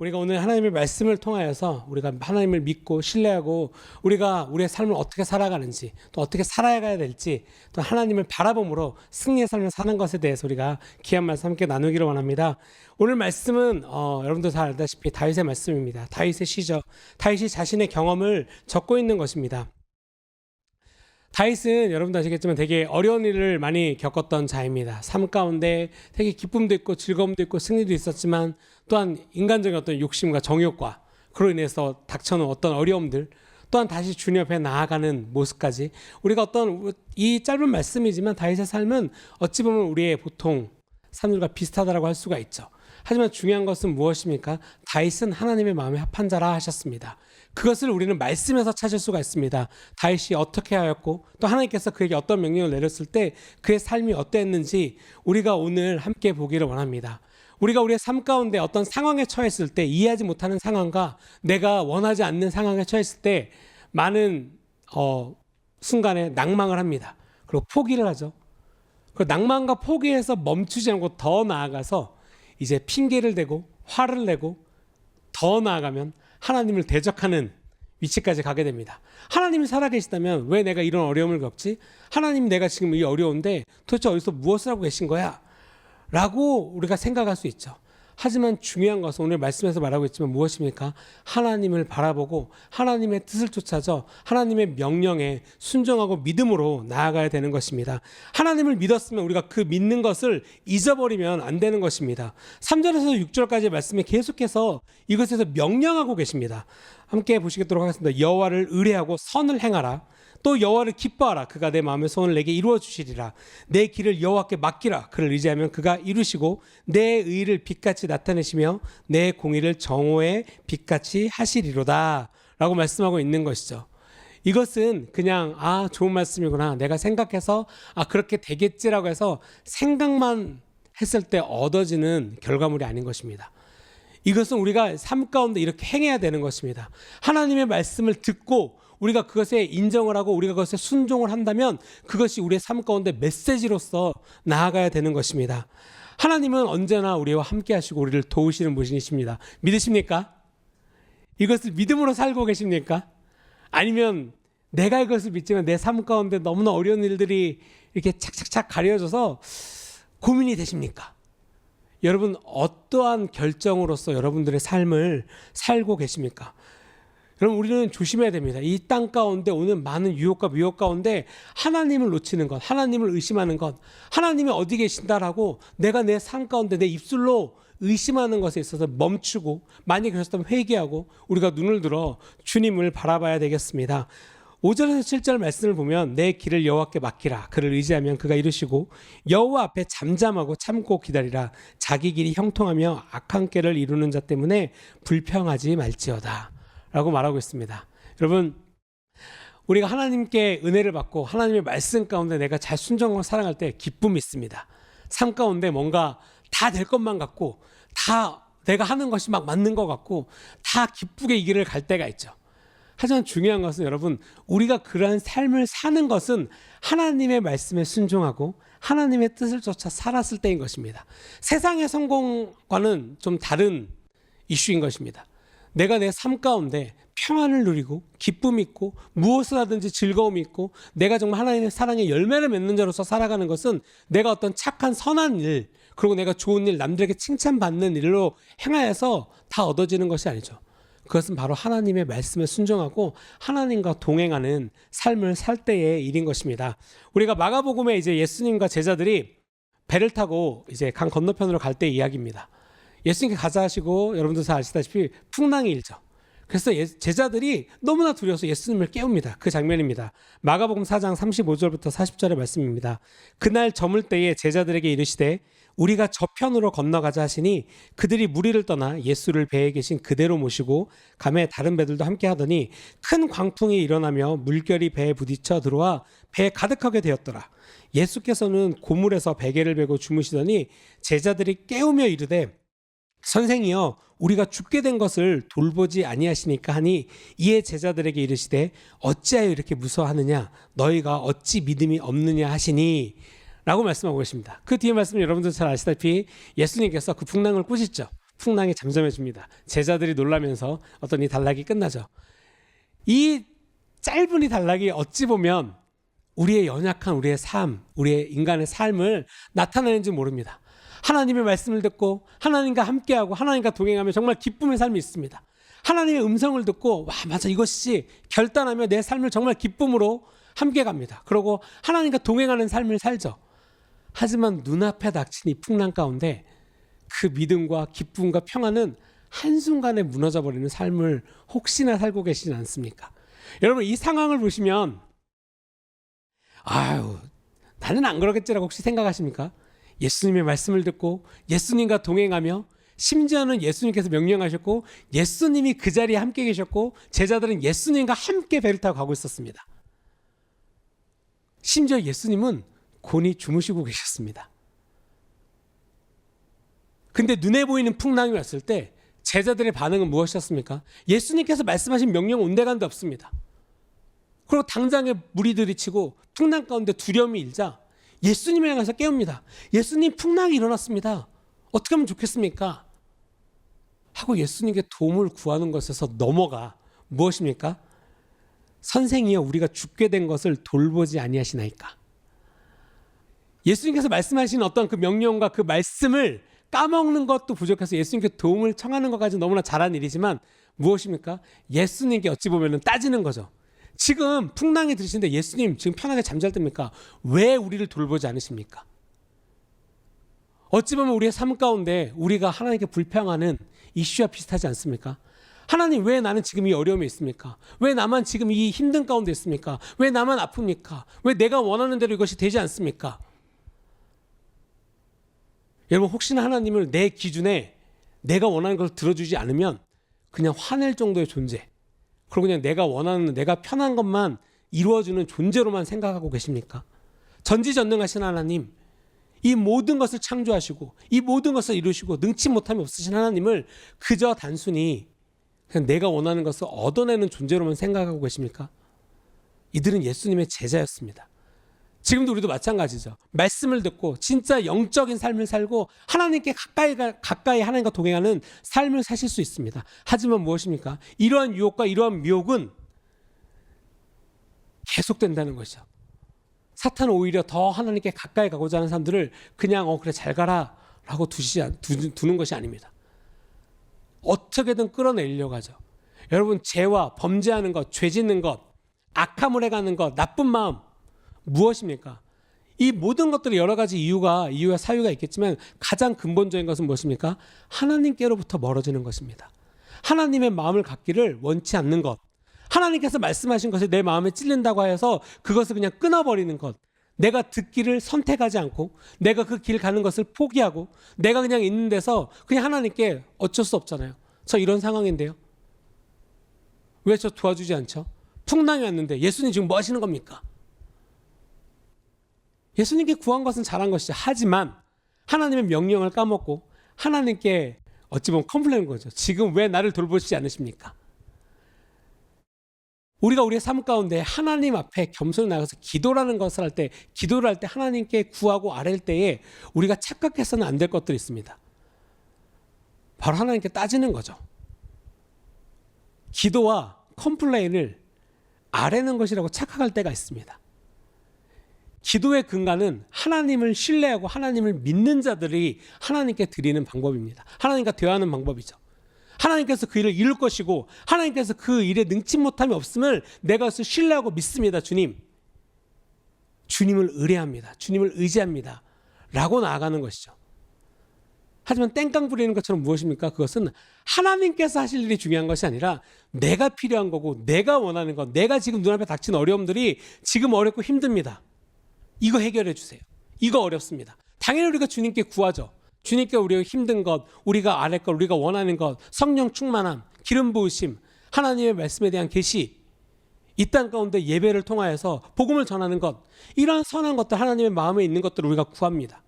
우리가 오늘 하나님의 말씀을 통하여서 우리가 하나님을 믿고 신뢰하고 우리가 우리의 삶을 어떻게 살아가는지 또 어떻게 살아가야 될지 또 하나님을 바라봄으로 승리의 삶을 사는 것에 대해서 우리가 귀한 말씀 함께 나누기를 원합니다. 오늘 말씀은 여러분도 잘 알다시피 다윗의 말씀입니다. 다윗의 시죠. 다윗이 자신의 경험을 적고 있는 것입니다. 다윗은 여러분도 아시겠지만 되게 어려운 일을 많이 겪었던 자입니다. 삶 가운데 되게 기쁨도 있고 즐거움도 있고 승리도 있었지만 또한 인간적인 어떤 욕심과 정욕과 그로 인해서 닥쳐놓은 어떤 어려움들 또한 다시 주님 앞에 나아가는 모습까지 우리가 어떤 이 짧은 말씀이지만 다윗의 삶은 어찌 보면 우리의 보통 삶들과 비슷하다고 할 수가 있죠. 하지만 중요한 것은 무엇입니까? 다윗은 하나님의 마음에 합한 자라 하셨습니다. 그것을 우리는 말씀에서 찾을 수가 있습니다. 다윗이 어떻게 하였고 또 하나님께서 그에게 어떤 명령을 내렸을 때 그의 삶이 어땠는지 우리가 오늘 함께 보기를 원합니다. 우리가 우리의 삶 가운데 어떤 상황에 처했을 때 이해하지 못하는 상황과 내가 원하지 않는 상황에 처했을 때 많은 순간에 낭망을 합니다. 그리고 포기를 하죠. 그 낭만과 포기에서 멈추지 않고 더 나아가서 이제 핑계를 대고 화를 내고 더 나아가면 하나님을 대적하는 위치까지 가게 됩니다. 하나님이 살아계시다면 왜 내가 이런 어려움을 겪지? 하나님 내가 지금 이 어려운데 도대체 어디서 무엇을 하고 계신 거야? 라고 우리가 생각할 수 있죠. 하지만 중요한 것은 오늘 말씀에서 말하고 있지만 무엇입니까? 하나님을 바라보고 하나님의 뜻을 쫓아서 하나님의 명령에 순종하고 믿음으로 나아가야 되는 것입니다. 하나님을 믿었으면 우리가 그 믿는 것을 잊어버리면 안 되는 것입니다. 3절에서 6절까지의 말씀에 계속해서 이것에서 명령하고 계십니다. 함께 보시도록 하겠습니다. 여호와를 의뢰하고 선을 행하라. 또 여호와를 기뻐하라. 그가 내 마음의 소원을 내게 이루어 주시리라. 내 길을 여호와께 맡기라. 그를 의지하면 그가 이루시고 내 의를 빛같이 나타내시며 내 공의를 정오의 빛같이 하시리로다. 라고 말씀하고 있는 것이죠. 이것은 그냥 좋은 말씀이구나. 내가 생각해서 그렇게 되겠지라고 해서 생각만 했을 때 얻어지는 결과물이 아닌 것입니다. 이것은 우리가 삶 가운데 이렇게 행해야 되는 것입니다. 하나님의 말씀을 듣고 우리가 그것에 인정을 하고 우리가 그것에 순종을 한다면 그것이 우리의 삶 가운데 메시지로서 나아가야 되는 것입니다. 하나님은 언제나 우리와 함께 하시고 우리를 도우시는 분이십니다. 믿으십니까? 이것을 믿음으로 살고 계십니까? 아니면 내가 이것을 믿지만 내 삶 가운데 너무나 어려운 일들이 이렇게 착착착 가려져서 고민이 되십니까? 여러분 어떠한 결정으로서 여러분들의 삶을 살고 계십니까? 그럼 우리는 조심해야 됩니다. 이 땅 가운데 오는 많은 유혹과 미혹 가운데 하나님을 놓치는 것, 하나님을 의심하는 것, 하나님이 어디 계신다라고 내가 내 삶 가운데 내 입술로 의심하는 것에 있어서 멈추고 만약에 그렇다면 회개하고 우리가 눈을 들어 주님을 바라봐야 되겠습니다. 5절에서 7절 말씀을 보면 내 길을 여호와께 맡기라. 그를 의지하면 그가 이루시고 여호와 앞에 잠잠하고 참고 기다리라. 자기 길이 형통하며 악한 꾀를 이루는 자 때문에 불평하지 말지어다. 라고 말하고 있습니다. 여러분 우리가 하나님께 은혜를 받고 하나님의 말씀 가운데 내가 잘 순종하고 살아갈 때 기쁨이 있습니다. 삶 가운데 뭔가 다 될 것만 같고 다 내가 하는 것이 막 맞는 것 같고 다 기쁘게 이 길을 갈 때가 있죠. 하지만 중요한 것은 여러분 우리가 그러한 삶을 사는 것은 하나님의 말씀에 순종하고 하나님의 뜻을 쫓아 살았을 때인 것입니다. 세상의 성공과는 좀 다른 이슈인 것입니다. 내가 내 삶 가운데 평안을 누리고 기쁨이 있고 무엇을 하든지 즐거움이 있고 내가 정말 하나님의 사랑의 열매를 맺는 자로서 살아가는 것은 내가 어떤 착한 선한 일 그리고 내가 좋은 일 남들에게 칭찬받는 일로 행하여서 다 얻어지는 것이 아니죠. 그것은 바로 하나님의 말씀에 순종하고 하나님과 동행하는 삶을 살 때의 일인 것입니다. 우리가 마가복음에 이제 예수님과 제자들이 배를 타고 이제 강 건너편으로 갈 때 이야기입니다. 예수님께 가자 하시고 여러분도 잘 아시다시피 풍랑이 일죠. 그래서 제자들이 너무나 두려워서 예수님을 깨웁니다. 그 장면입니다. 마가복음 4장 35절부터 40절의 말씀입니다. 그날 저물 때에 제자들에게 이르시되 우리가 저편으로 건너가자 하시니 그들이 무리를 떠나 예수를 배에 계신 그대로 모시고 가매 다른 배들도 함께 하더니 큰 광풍이 일어나며 물결이 배에 부딪혀 들어와 배에 가득하게 되었더라. 예수께서는 고물에서 베개를 베고 주무시더니 제자들이 깨우며 이르되 선생이여 우리가 죽게 된 것을 돌보지 아니하시니까 하니 이에 제자들에게 이르시되 어찌하여 이렇게 무서워하느냐 너희가 어찌 믿음이 없느냐 하시니 라고 말씀하고 계십니다. 그 뒤에 말씀은 여러분들 잘 아시다시피 예수님께서 그 풍랑을 꾸짖죠. 풍랑이 잠잠해 줍니다. 제자들이 놀라면서 어떤 이 단락이 끝나죠. 이 짧은 이 단락이 어찌 보면 우리의 연약한 우리의 삶, 우리의 인간의 삶을 나타내는지 모릅니다. 하나님의 말씀을 듣고 하나님과 함께하고 하나님과 동행하며 정말 기쁨의 삶이 있습니다. 하나님의 음성을 듣고 와 맞아 이것이 결단하며 내 삶을 정말 기쁨으로 함께 갑니다. 그러고 하나님과 동행하는 삶을 살죠. 하지만 눈앞에 닥친 이 풍랑 가운데 그 믿음과 기쁨과 평안은 한순간에 무너져 버리는 삶을 혹시나 살고 계시지 않습니까? 여러분 이 상황을 보시면 아유 나는 안 그러겠지라고 혹시 생각하십니까? 예수님의 말씀을 듣고 예수님과 동행하며 심지어는 예수님께서 명령하셨고 예수님이 그 자리에 함께 계셨고 제자들은 예수님과 함께 배를 타고 가고 있었습니다. 심지어 예수님은 곤히 주무시고 계셨습니다. 근데 눈에 보이는 풍랑이 왔을 때 제자들의 반응은 무엇이었습니까? 예수님께서 말씀하신 명령 온데간데 없습니다. 그리고 당장에 물이 들이치고 풍랑 가운데 두려움이 일자 예수님을 향해서 깨웁니다. 예수님 풍랑이 일어났습니다. 어떻게 하면 좋겠습니까? 하고 예수님께 도움을 구하는 것에서 넘어가 무엇입니까? 선생이여 우리가 죽게 된 것을 돌보지 아니하시나이까. 예수님께서 말씀하신 어떤 그 명령과 그 말씀을 까먹는 것도 부족해서 예수님께 도움을 청하는 것까지 너무나 잘한 일이지만 무엇입니까? 예수님께 어찌 보면 따지는 거죠. 지금 풍랑이 들으시는데 예수님 지금 편하게 잠잘 때입니까? 왜 우리를 돌보지 않으십니까? 어찌 보면 우리의 삶 가운데 우리가 하나님께 불평하는 이슈와 비슷하지 않습니까? 하나님 왜 나는 지금 이 어려움에 있습니까? 왜 나만 지금 이 힘든 가운데 있습니까? 왜 나만 아픕니까? 왜 내가 원하는 대로 이것이 되지 않습니까? 여러분 혹시나 하나님을 내 기준에 내가 원하는 것을 들어주지 않으면 그냥 화낼 정도의 존재 그리고 그냥 내가 원하는 내가 편한 것만 이루어주는 존재로만 생각하고 계십니까? 전지전능하신 하나님 이 모든 것을 창조하시고 이 모든 것을 이루시고 능치 못함이 없으신 하나님을 그저 단순히 그냥 내가 원하는 것을 얻어내는 존재로만 생각하고 계십니까? 이들은 예수님의 제자였습니다. 지금도 우리도 마찬가지죠. 말씀을 듣고 진짜 영적인 삶을 살고 하나님께 가까이 하나님과 동행하는 삶을 사실 수 있습니다. 하지만 무엇입니까? 이러한 유혹과 이러한 미혹은 계속된다는 것이죠. 사탄은 오히려 더 하나님께 가까이 가고자 하는 사람들을 그냥 그래 잘 가라 라고 두는 것이 아닙니다. 어떻게든 끌어내려고 하죠. 여러분 죄와 범죄하는 것, 죄 짓는 것, 악함을 해가는 것, 나쁜 마음 무엇입니까? 이 모든 것들이 여러 가지 이유와 사유가 있겠지만 가장 근본적인 것은 무엇입니까? 하나님께로부터 멀어지는 것입니다. 하나님의 마음을 갖기를 원치 않는 것, 하나님께서 말씀하신 것이 내 마음에 찔린다고 해서 그것을 그냥 끊어버리는 것, 내가 듣기를 선택하지 않고 내가 그 길 가는 것을 포기하고 내가 그냥 있는 데서 그냥 하나님께 어쩔 수 없잖아요. 저 이런 상황인데요. 왜 저 도와주지 않죠? 풍랑이 왔는데 예수님 지금 뭐 하시는 겁니까? 예수님께 구한 것은 잘한 것이죠. 하지만 하나님의 명령을 까먹고 하나님께 어찌 보면 컴플레인인 거죠. 지금 왜 나를 돌보시지 않으십니까? 우리가 우리의 삶 가운데 하나님 앞에 겸손히 나가서 기도를 할 때 하나님께 구하고 아랠 때에 우리가 착각해서는 안 될 것들이 있습니다. 바로 하나님께 따지는 거죠. 기도와 컴플레인을 아뢰는 것이라고 착각할 때가 있습니다. 기도의 근간은 하나님을 신뢰하고 하나님을 믿는 자들이 하나님께 드리는 방법입니다. 하나님과 대화하는 방법이죠. 하나님께서 그 일을 이룰 것이고 하나님께서 그 일에 능치 못함이 없음을 내가 그것을 신뢰하고 믿습니다. 주님을 의뢰합니다. 주님을 의지합니다. 라고 나아가는 것이죠. 하지만 땡깡 부리는 것처럼 무엇입니까? 그것은 하나님께서 하실 일이 중요한 것이 아니라 내가 필요한 거고 내가 원하는 것, 내가 지금 눈앞에 닥친 어려움들이 지금 어렵고 힘듭니다. 이거 해결해 주세요. 이거 어렵습니다. 당연히 우리가 주님께 구하죠. 주님께 우리가 힘든 것, 우리가 아뢰 것, 우리가 원하는 것, 성령 충만함, 기름 부으심, 하나님의 말씀에 대한 계시, 이 땅 가운데 예배를 통하여서 복음을 전하는 것, 이러한 선한 것들, 하나님의 마음에 있는 것들을 우리가 구합니다.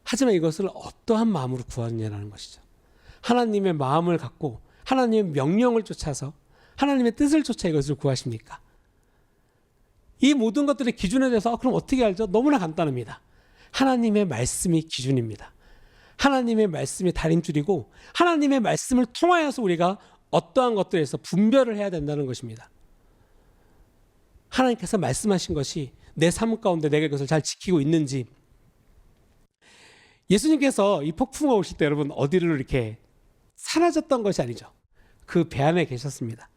하지만 이것을 어떠한 마음으로 구하느냐라는 것이죠. 하나님의 마음을 갖고 하나님의 명령을 쫓아서 하나님의 뜻을 쫓아 이것을 구하십니까? 이 모든 것들의 기준에 대해서 그럼 어떻게 알죠? 너무나 간단합니다. 하나님의 말씀이 기준입니다. 하나님의 말씀이 다림줄이고 하나님의 말씀을 통하여서 우리가 어떠한 것들에서 분별을 해야 된다는 것입니다. 하나님께서 말씀하신 것이 내 삶 가운데 내가 그것을 잘 지키고 있는지. 예수님께서 이 폭풍과 오실 때 여러분 어디로 이렇게 사라졌던 것이 아니죠. 그 배 안에 계셨습니다.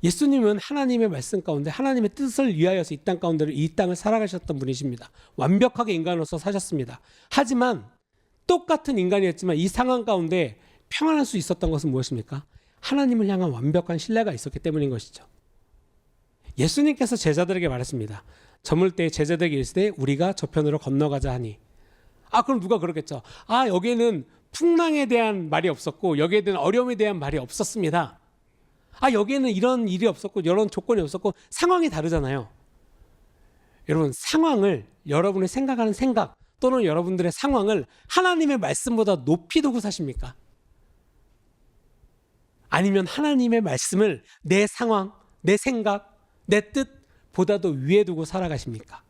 예수님은 하나님의 말씀 가운데 하나님의 뜻을 위하여서 이 땅을 살아가셨던 분이십니다. 완벽하게 인간으로서 사셨습니다. 하지만 똑같은 인간이었지만 이 상황 가운데 평안할 수 있었던 것은 무엇입니까? 하나님을 향한 완벽한 신뢰가 있었기 때문인 것이죠. 예수님께서 제자들에게 말했습니다. 저물 때 제자들에게 이르시되 우리가 저편으로 건너가자 하니. 그럼 누가 그러겠죠. 여기에는 풍랑에 대한 말이 없었고 여기에 대한 어려움에 대한 말이 없었습니다. 여기에는 이런 일이 없었고 이런 조건이 없었고 상황이 다르잖아요. 여러분 상황을 여러분이 생각하는 생각 또는 여러분들의 상황을 하나님의 말씀보다 높이 두고 사십니까? 아니면 하나님의 말씀을 내 상황, 내 생각, 내 뜻보다도 위에 두고 살아가십니까?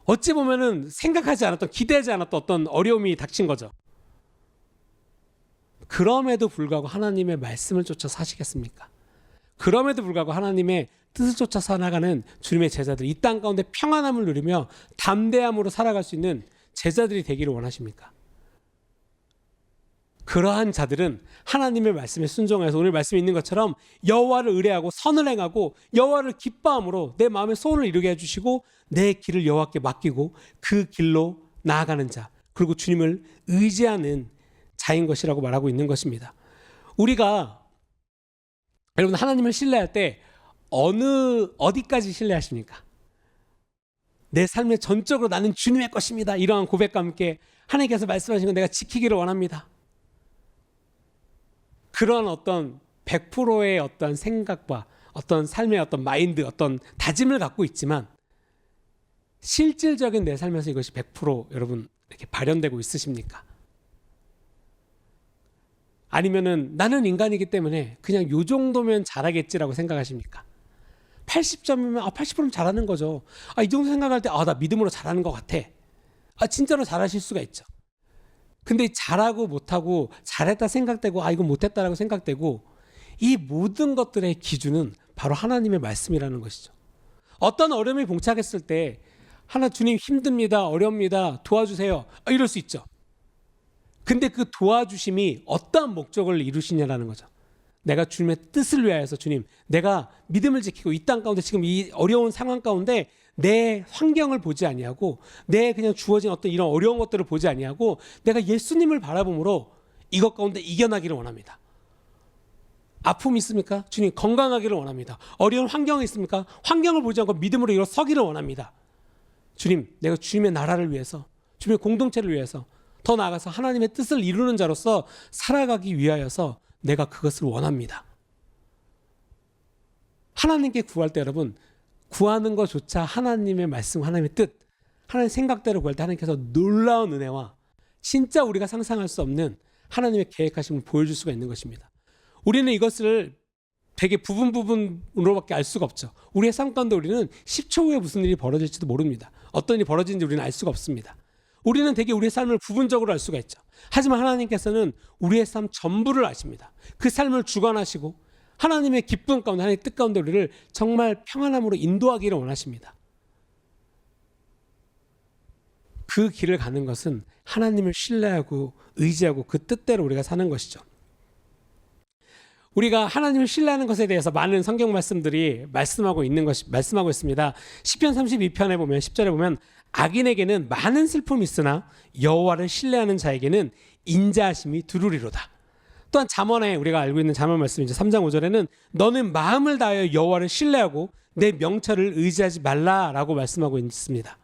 어찌 보면은 생각하지 않았던 기대하지 않았던 어떤 어려움이 닥친 거죠. 그럼에도 불구하고 하나님의 말씀을 쫓아 사시겠습니까? 그럼에도 불구하고 하나님의 뜻을 쫓아 살아가는 주님의 제자들, 이 땅 가운데 평안함을 누리며 담대함으로 살아갈 수 있는 제자들이 되기를 원하십니까? 그러한 자들은 하나님의 말씀에 순종해서 오늘 말씀에 있는 것처럼 여호와를 의뢰하고 선을 행하고 여호와를 기뻐함으로 내 마음의 소원을 이루게 해주시고 내 길을 여호와께 맡기고 그 길로 나아가는 자, 그리고 주님을 의지하는 자인 것이라고 말하고 있는 것입니다. 우리가 여러분 하나님을 신뢰할 때 어디까지 신뢰하십니까? 내 삶의 전적으로 나는 주님의 것입니다. 이러한 고백과 함께 하나님께서 말씀하신 건 내가 지키기를 원합니다. 그런 어떤 100%의 어떤 생각과 어떤 삶의 어떤 마인드, 어떤 다짐을 갖고 있지만 실질적인 내 삶에서 이것이 100% 여러분 이렇게 발현되고 있으십니까? 아니면은 나는 인간이기 때문에 그냥 요 정도면 잘하겠지라고 생각하십니까? 80점이면 80%면 잘하는 거죠. 이 정도 생각할 때 나 믿음으로 잘하는 것 같아. 진짜로 잘하실 수가 있죠. 근데 잘하고 못하고 잘했다 생각되고 이거 못했다라고 생각되고 이 모든 것들의 기준은 바로 하나님의 말씀이라는 것이죠. 어떤 어려움이 봉착했을 때 주님 힘듭니다. 어렵습니다. 도와주세요. 이럴 수 있죠. 근데 그 도와주심이 어떠한 목적을 이루시냐라는 거죠. 내가 주님의 뜻을 위하여서 주님, 내가 믿음을 지키고 이 땅 가운데 지금 이 어려운 상황 가운데 내 환경을 보지 아니하고 내 그냥 주어진 어떤 이런 어려운 것들을 보지 아니하고 내가 예수님을 바라봄으로 이것 가운데 이겨나기를 원합니다. 아픔이 있습니까? 주님 건강하기를 원합니다. 어려운 환경이 있습니까? 환경을 보지 않고 믿음으로 일어서기를 원합니다. 주님, 내가 주님의 나라를 위해서 주님의 공동체를 위해서 더 나아가서 하나님의 뜻을 이루는 자로서 살아가기 위하여서 내가 그것을 원합니다. 하나님께 구할 때 여러분 구하는 것조차 하나님의 말씀, 하나님의 뜻, 하나님의 생각대로 구할 때 하나님께서 놀라운 은혜와 진짜 우리가 상상할 수 없는 하나님의 계획하심을 보여줄 수가 있는 것입니다. 우리는 이것을 되게 부분으로밖에 알 수가 없죠. 우리의 삶 가운데 우리는 10초 후에 무슨 일이 벌어질지도 모릅니다. 어떤 일이 벌어지는지 우리는 알 수가 없습니다. 우리는 되게 우리의 삶을 부분적으로 알 수가 있죠. 하지만 하나님께서는 우리의 삶 전부를 아십니다. 그 삶을 주관하시고 하나님의 기쁨 가운데 하나님의 뜻 가운데 우리를 정말 평안함으로 인도하기를 원하십니다. 그 길을 가는 것은 하나님을 신뢰하고 의지하고 그 뜻대로 우리가 사는 것이죠. 우리가 하나님을 신뢰하는 것에 대해서 많은 성경 말씀들이 말씀하고 있습니다. 시편 32편에 보면 10절에 보면 악인에게는 많은 슬픔이 있으나 여호와를 신뢰하는 자에게는 인자하심이 두루리로다. 또한 잠언에 우리가 알고 있는 잠언 말씀 이제 3장 5절에는 너는 마음을 다하여 여호와를 신뢰하고 내 명철을 의지하지 말라라고 말씀하고 있습니다.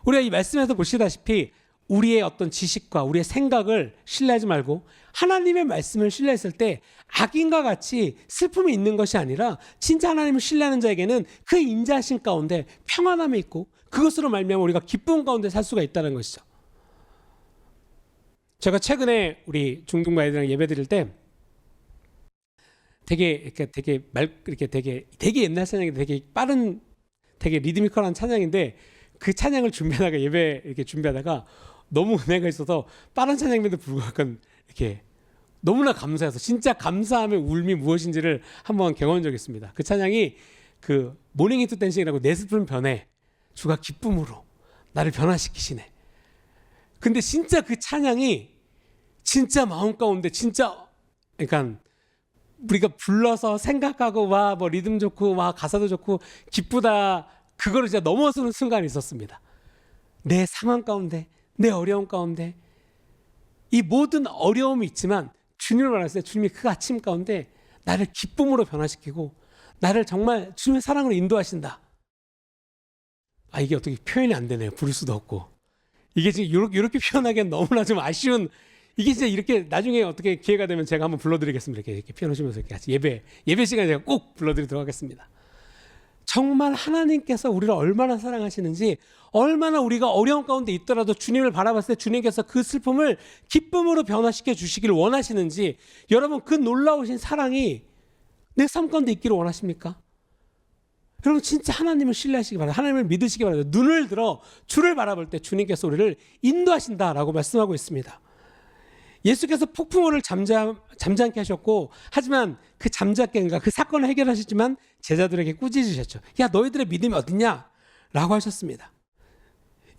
우리가 이 말씀에서 보시다시피 우리의 어떤 지식과 우리의 생각을 신뢰하지 말고 하나님의 말씀을 신뢰했을 때 악인과 같이 슬픔이 있는 것이 아니라 진짜 하나님을 신뢰하는 자에게는 그 인자하심 가운데 평안함이 있고 그것으로 말미암아 우리가 기쁨 가운데 살 수가 있다는 것이죠. 제가 최근에 우리 중등부 아이들이랑 예배 드릴 때 되게 옛날 찬양인데 되게 빠른 되게 리드미컬한 찬양인데 그 찬양을 준비하다가 예배 이렇게 준비하다가 너무 은혜가 있어서 빠른 찬양임에도 불구하고 이렇게 너무나 감사해서 진짜 감사함의 울음이 무엇인지를 한번 경험한 적이 있습니다. 그 찬양이 그 모닝 히트 댄싱이라고 내 슬픔 변해 주가 기쁨으로 나를 변화시키시네. 근데 진짜 그 찬양이 진짜 마음 가운데 진짜 그러니까 우리가 불러서 생각하고 와 뭐 리듬 좋고 와 가사도 좋고 기쁘다 그거를 진짜 넘어서는 순간이 있었습니다. 내 상황 가운데 내 어려움 가운데 이 모든 어려움이 있지만 주님을 만났을 때 주님이 그 아침 가운데 나를 기쁨으로 변화시키고 나를 정말 주님의 사랑으로 인도하신다. 아 이게 어떻게 표현이 안 되네요. 부를 수도 없고 이게 지금 이렇게 표현하기엔 너무나 좀 아쉬운 이게 진짜 이렇게 나중에 어떻게 기회가 되면 제가 한번 불러드리겠습니다. 이렇게 표현하시면서 이렇게 같이 예배 시간에 제가 꼭 불러드리도록 하겠습니다. 정말 하나님께서 우리를 얼마나 사랑하시는지 얼마나 우리가 어려운 가운데 있더라도 주님을 바라봤을 때 주님께서 그 슬픔을 기쁨으로 변화시켜 주시길 원하시는지 여러분 그 놀라우신 사랑이 내 삶 가운데 있기를 원하십니까? 여러분 진짜 하나님을 신뢰하시기 바랍니다. 하나님을 믿으시기 바랍니다. 눈을 들어 주를 바라볼 때 주님께서 우리를 인도하신다라고 말씀하고 있습니다. 예수께서 폭풍우를 잠잠케 하셨고 하지만 그 잠잠케인가 그 사건을 해결하셨지만 제자들에게 꾸짖으셨죠. 야 너희들의 믿음이 어딨냐? 라고 하셨습니다.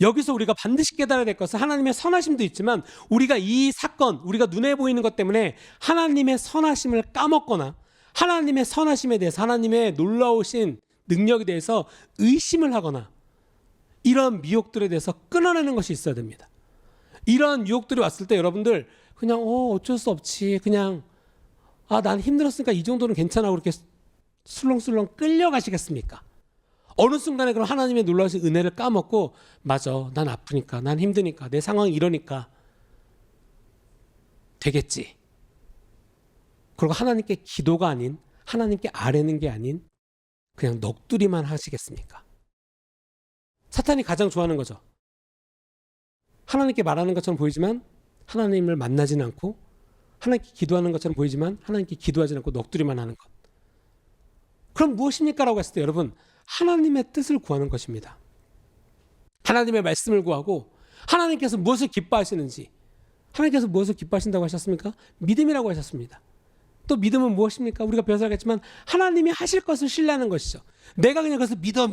여기서 우리가 반드시 깨달아야 될 것은 하나님의 선하심도 있지만 우리가 이 사건 우리가 눈에 보이는 것 때문에 하나님의 선하심을 까먹거나 하나님의 선하심에 대해서 하나님의 놀라우신 능력에 대해서 의심을 하거나 이런 미혹들에 대해서 끊어내는 것이 있어야 됩니다. 이런 유혹들이 왔을 때 여러분들 그냥 어쩔 수 없지 그냥 난 힘들었으니까 이 정도는 괜찮아 그렇게 술렁술렁 끌려가시겠습니까? 어느 순간에 그럼 하나님의 놀라우신 은혜를 까먹고 맞아 난 아프니까 난 힘드니까 내 상황이 이러니까 되겠지. 그리고 하나님께 기도가 아닌 하나님께 아뢰는 게 아닌 그냥 넋두리만 하시겠습니까? 사탄이 가장 좋아하는 거죠. 하나님께 말하는 것처럼 보이지만 하나님을 만나지는 않고 하나님께 기도하는 것처럼 보이지만 하나님께 기도하지 않고 넋두리만 하는 것. 그럼 무엇입니까? 라고 했을 때 여러분 하나님의 뜻을 구하는 것입니다. 하나님의 말씀을 구하고 하나님께서 무엇을 기뻐하시는지 하나님께서 무엇을 기뻐하신다고 하셨습니까? 믿음이라고 하셨습니다. 또 믿음은 무엇입니까? 우리가 배워서 알겠지만 하나님이 하실 것을 신뢰하는 것이죠. 내가 그냥 그래서 믿어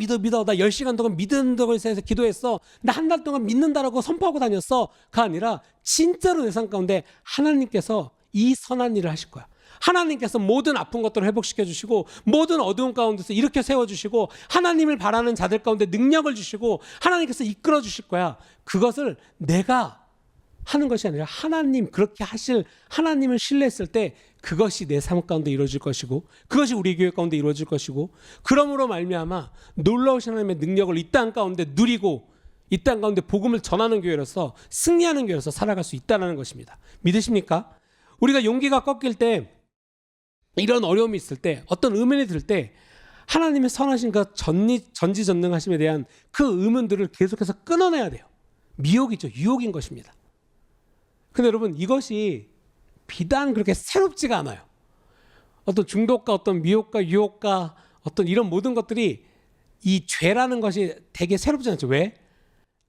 나 10시간 동안 믿는다고 해서 기도했어 나 한 달 동안 믿는다라고 선포하고 다녔어가 아니라 진짜로 내 삶 가운데 하나님께서 이 선한 일을 하실 거야. 하나님께서 모든 아픈 것들을 회복시켜 주시고 모든 어두운 가운데서 일으켜 세워주시고 하나님을 바라는 자들 가운데 능력을 주시고 하나님께서 이끌어 주실 거야. 그것을 내가 하는 것이 아니라 하나님 그렇게 하실 하나님을 신뢰했을 때 그것이 내 삶 가운데 이루어질 것이고 그것이 우리 교회 가운데 이루어질 것이고 그러므로 말미암아 놀라우신 하나님의 능력을 이 땅 가운데 누리고 이 땅 가운데 복음을 전하는 교회로서 승리하는 교회로서 살아갈 수 있다는 것입니다. 믿으십니까? 우리가 용기가 꺾일 때 이런 어려움이 있을 때 어떤 의문이 들 때 하나님의 선하신 그 전지전능하심에 대한 그 의문들을 계속해서 끊어내야 돼요. 미혹이죠. 유혹인 것입니다. 근데 여러분 이것이 비단 그렇게 새롭지가 않아요. 어떤 중독과 어떤 미혹과 유혹과 어떤 이런 모든 것들이 이 죄라는 것이 되게 새롭지 않죠. 왜?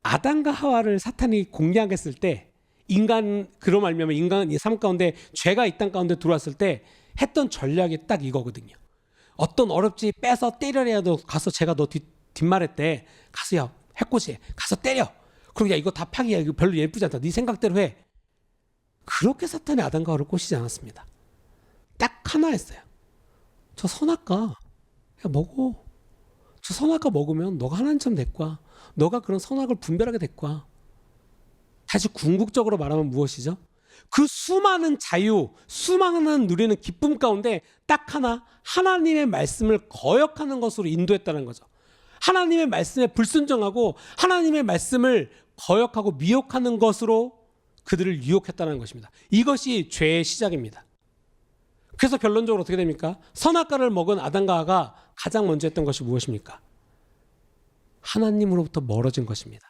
아담과 하와를 사탄이 공략했을 때 인간 그로 말미암아 인간의 삶 가운데 죄가 이 땅 가운데 들어왔을 때 했던 전략이 딱 이거거든요. 어떤 어렵지 빼서 때려라도 가서 제가 너 뒷말했대. 가서 야 해코지 가서 때려. 그리고 야 이거 다 파기야. 이거 별로 예쁘지 않다. 네 생각대로 해. 그렇게 사탄이 아담과 하와를 꼬시지 않았습니다. 딱 하나 했어요. 저 선악과 야 먹어. 저 선악과 먹으면 너가 하나님처럼 될 거야. 너가 그런 선악을 분별하게 될 거야. 다시 궁극적으로 말하면 무엇이죠? 그 수많은 자유, 수많은 누리는 기쁨 가운데 딱 하나 하나님의 말씀을 거역하는 것으로 인도했다는 거죠. 하나님의 말씀에 불순종하고 하나님의 말씀을 거역하고 미혹하는 것으로 그들을 유혹했다는 것입니다. 이것이 죄의 시작입니다. 그래서 결론적으로 어떻게 됩니까? 선악과를 먹은 아담과 하와가 가장 먼저 했던 것이 무엇입니까? 하나님으로부터 멀어진 것입니다.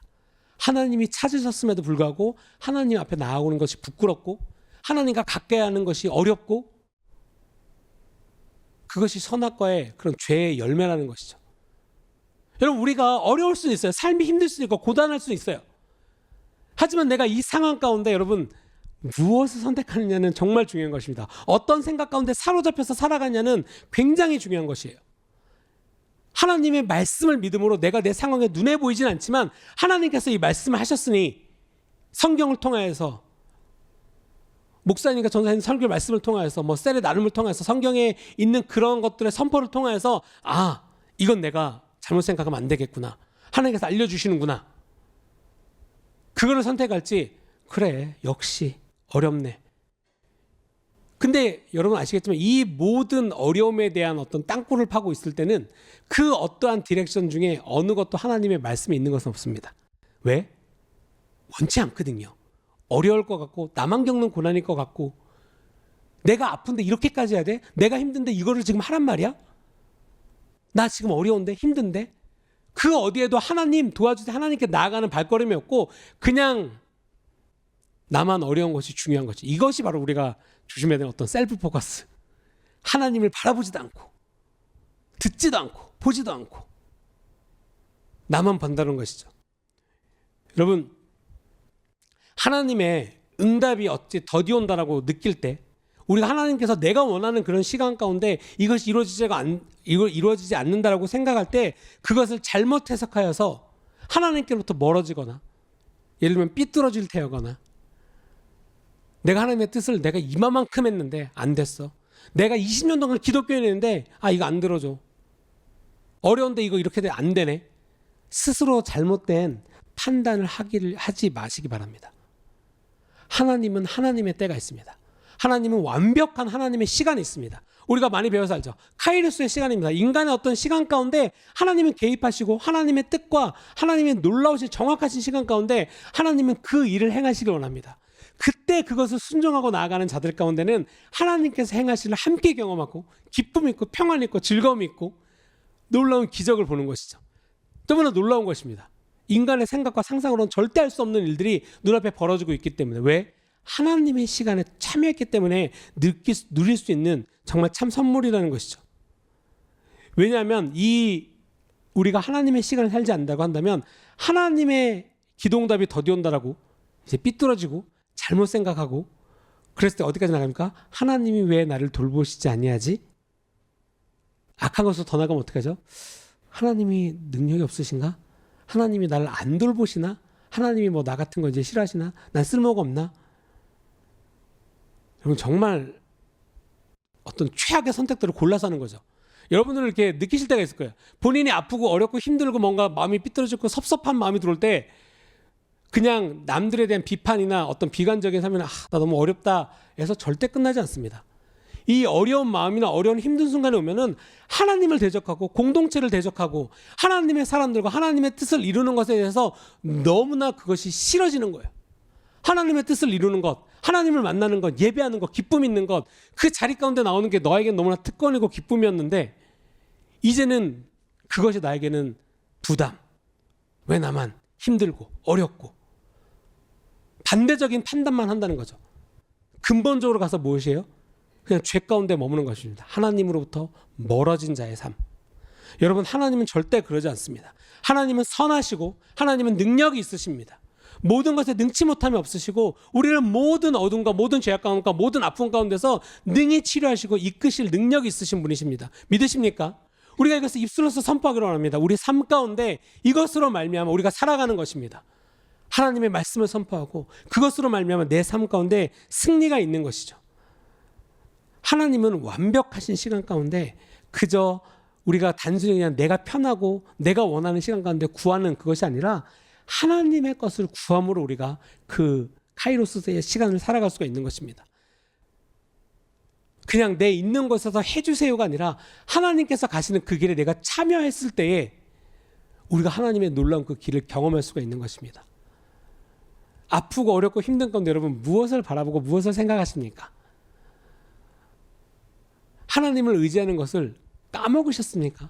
하나님이 찾으셨음에도 불구하고 하나님 앞에 나아오는 것이 부끄럽고 하나님과 가까이 하는 것이 어렵고 그것이 선악과의 그런 죄의 열매라는 것이죠. 여러분 우리가 어려울 수는 있어요. 삶이 힘들 수도 있고 고단할 수는 있어요. 하지만 내가 이 상황 가운데 여러분 무엇을 선택하느냐는 정말 중요한 것입니다. 어떤 생각 가운데 사로잡혀서 살아가냐는 굉장히 중요한 것이에요. 하나님의 말씀을 믿음으로 내가 내 상황에 눈에 보이진 않지만 하나님께서 이 말씀을 하셨으니 성경을 통하여서 목사님과 전사님 설교 말씀을 통하여서 뭐 셀의 나눔을 통해서 성경에 있는 그런 것들의 선포를 통하여서 아 이건 내가 잘못 생각하면 안 되겠구나. 하나님께서 알려주시는구나. 그거를 선택할지 그래 역시 어렵네. 근데 여러분 아시겠지만 이 모든 어려움에 대한 어떤 땅굴을 파고 있을 때는 그 어떠한 디렉션 중에 어느 것도 하나님의 말씀이 있는 것은 없습니다. 왜? 원치 않거든요. 어려울 것 같고 나만 겪는 고난일 것 같고 내가 아픈데 이렇게까지 해야 돼? 내가 힘든데 이거를 지금 하란 말이야? 나 지금 어려운데 힘든데? 그 어디에도 하나님 도와주세요 하나님께 나아가는 발걸음이 없고 그냥 나만 어려운 것이 중요한 거지. 이것이 바로 우리가 조심해야 되는 어떤 셀프 포커스. 하나님을 바라보지도 않고 듣지도 않고 보지도 않고 나만 본다는 것이죠. 여러분 하나님의 응답이 어찌 더디 온다라고 느낄 때 우리가 하나님께서 내가 원하는 그런 시간 가운데 이것이 이루어지지 않는다라고 생각할 때 그것을 잘못 해석하여서 하나님께로부터 멀어지거나 예를 들면 삐뚤어질 테거나 내가 하나님의 뜻을 내가 이만큼 했는데 안 됐어. 내가 20년 동안 기독교인이 했는데 아 이거 안 들어줘. 어려운데 이거 이렇게 안 되네. 스스로 잘못된 판단을 하지 마시기 바랍니다. 하나님은 하나님의 때가 있습니다. 하나님은 완벽한 하나님의 시간이 있습니다. 우리가 많이 배워서 알죠. 카이로스의 시간입니다. 인간의 어떤 시간 가운데 하나님은 개입하시고 하나님의 뜻과 하나님의 놀라우신 정확하신 시간 가운데 하나님은 그 일을 행하시길 원합니다. 그때 그것을 순종하고 나아가는 자들 가운데는 하나님께서 행하시를 함께 경험하고 기쁨이 있고 평안이 있고 즐거움이 있고 놀라운 기적을 보는 것이죠. 너무나 놀라운 것입니다. 인간의 생각과 상상으로는 절대 할 수 없는 일들이 눈앞에 벌어지고 있기 때문에 왜? 하나님의 시간에 참여했기 때문에 누릴 수 있는 정말 참 선물이라는 것이죠. 왜냐하면 우리가 하나님의 시간을 살지 않는다고 한다면 하나님의 기도응답이 더디 온다라고 이제 삐뚤어지고 잘못 생각하고 그랬을 때 어디까지 나갑니까? 하나님이 왜 나를 돌보시지 아니하지? 악한 것으로 더 나가면 어떡하죠? 하나님이 능력이 없으신가? 하나님이 나를 안 돌보시나? 하나님이 뭐 나 같은 거 이제 싫어하시나? 난 쓸모가 없나? 여러분 정말 어떤 최악의 선택들을 골라서 하는 거죠. 여러분들은 이렇게 느끼실 때가 있을 거예요. 본인이 아프고 어렵고 힘들고 뭔가 마음이 삐뚤어지고 섭섭한 마음이 들어올 때 그냥 남들에 대한 비판이나 어떤 비관적인 삶이나 나 너무 어렵다 해서 절대 끝나지 않습니다. 이 어려운 마음이나 어려운 힘든 순간에 오면은 하나님을 대적하고 공동체를 대적하고 하나님의 사람들과 하나님의 뜻을 이루는 것에 대해서 너무나 그것이 싫어지는 거예요. 하나님의 뜻을 이루는 것, 하나님을 만나는 것, 예배하는 것, 기쁨 있는 것, 그 자리 가운데 나오는 게 너에게는 너무나 특권이고 기쁨이었는데 이제는 그것이 나에게는 부담. 왜 나만 힘들고 어렵고 반대적인 판단만 한다는 거죠. 근본적으로 가서 무엇이에요? 그냥 죄 가운데 머무는 것입니다. 하나님으로부터 멀어진 자의 삶. 여러분 하나님은 절대 그러지 않습니다. 하나님은 선하시고 하나님은 능력이 있으십니다. 모든 것에 능치 못함이 없으시고 우리를 모든 어둠과 모든 죄악 가운데과 모든 아픔 가운데서 능히 치료하시고 이끄실 능력이 있으신 분이십니다. 믿으십니까? 우리가 이것을 입술로서 선포하기로 합니다. 우리 삶 가운데 이것으로 말미암아 우리가 살아가는 것입니다. 하나님의 말씀을 선포하고 그것으로 말미암아 내 삶 가운데 승리가 있는 것이죠. 하나님은 완벽하신 시간 가운데 그저 우리가 단순히 그냥 내가 편하고 내가 원하는 시간 가운데 구하는 그것이 아니라 하나님의 것을 구함으로 우리가 그 카이로스의 시간을 살아갈 수가 있는 것입니다. 그냥 내 있는 곳에서 해주세요가 아니라 하나님께서 가시는 그 길에 내가 참여했을 때에 우리가 하나님의 놀라운 그 길을 경험할 수가 있는 것입니다. 아프고 어렵고 힘든 건데 여러분 무엇을 바라보고 무엇을 생각하십니까? 하나님을 의지하는 것을 까먹으셨습니까?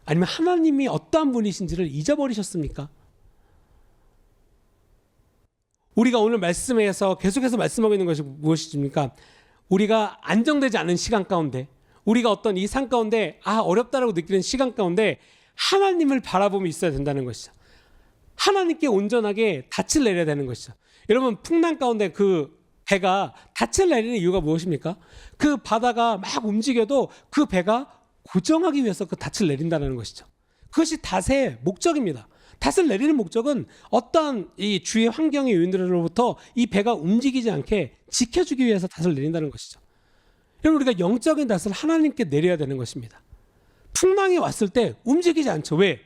아니면 하나님이 어떠한 분이신지를 잊어버리셨습니까? 우리가 오늘 말씀에서 계속해서 말씀하고 있는 것이 무엇이십니까? 우리가 안정되지 않은 시간 가운데 우리가 어떤 이 삶 가운데 어렵다라고 느끼는 시간 가운데 하나님을 바라보며 있어야 된다는 것이죠. 하나님께 온전하게 닻을 내려야 되는 것이죠. 여러분, 풍랑 가운데 그 배가 닻을 내리는 이유가 무엇입니까? 그 바다가 막 움직여도 그 배가 고정하기 위해서 그 닻을 내린다는 것이죠. 그것이 닻의 목적입니다. 닻을 내리는 목적은 어떠한 이 주위의 환경의 요인들로부터 이 배가 움직이지 않게 지켜주기 위해서 닻을 내린다는 것이죠. 여러분, 우리가 영적인 닻을 하나님께 내려야 되는 것입니다. 풍랑이 왔을 때 움직이지 않죠. 왜?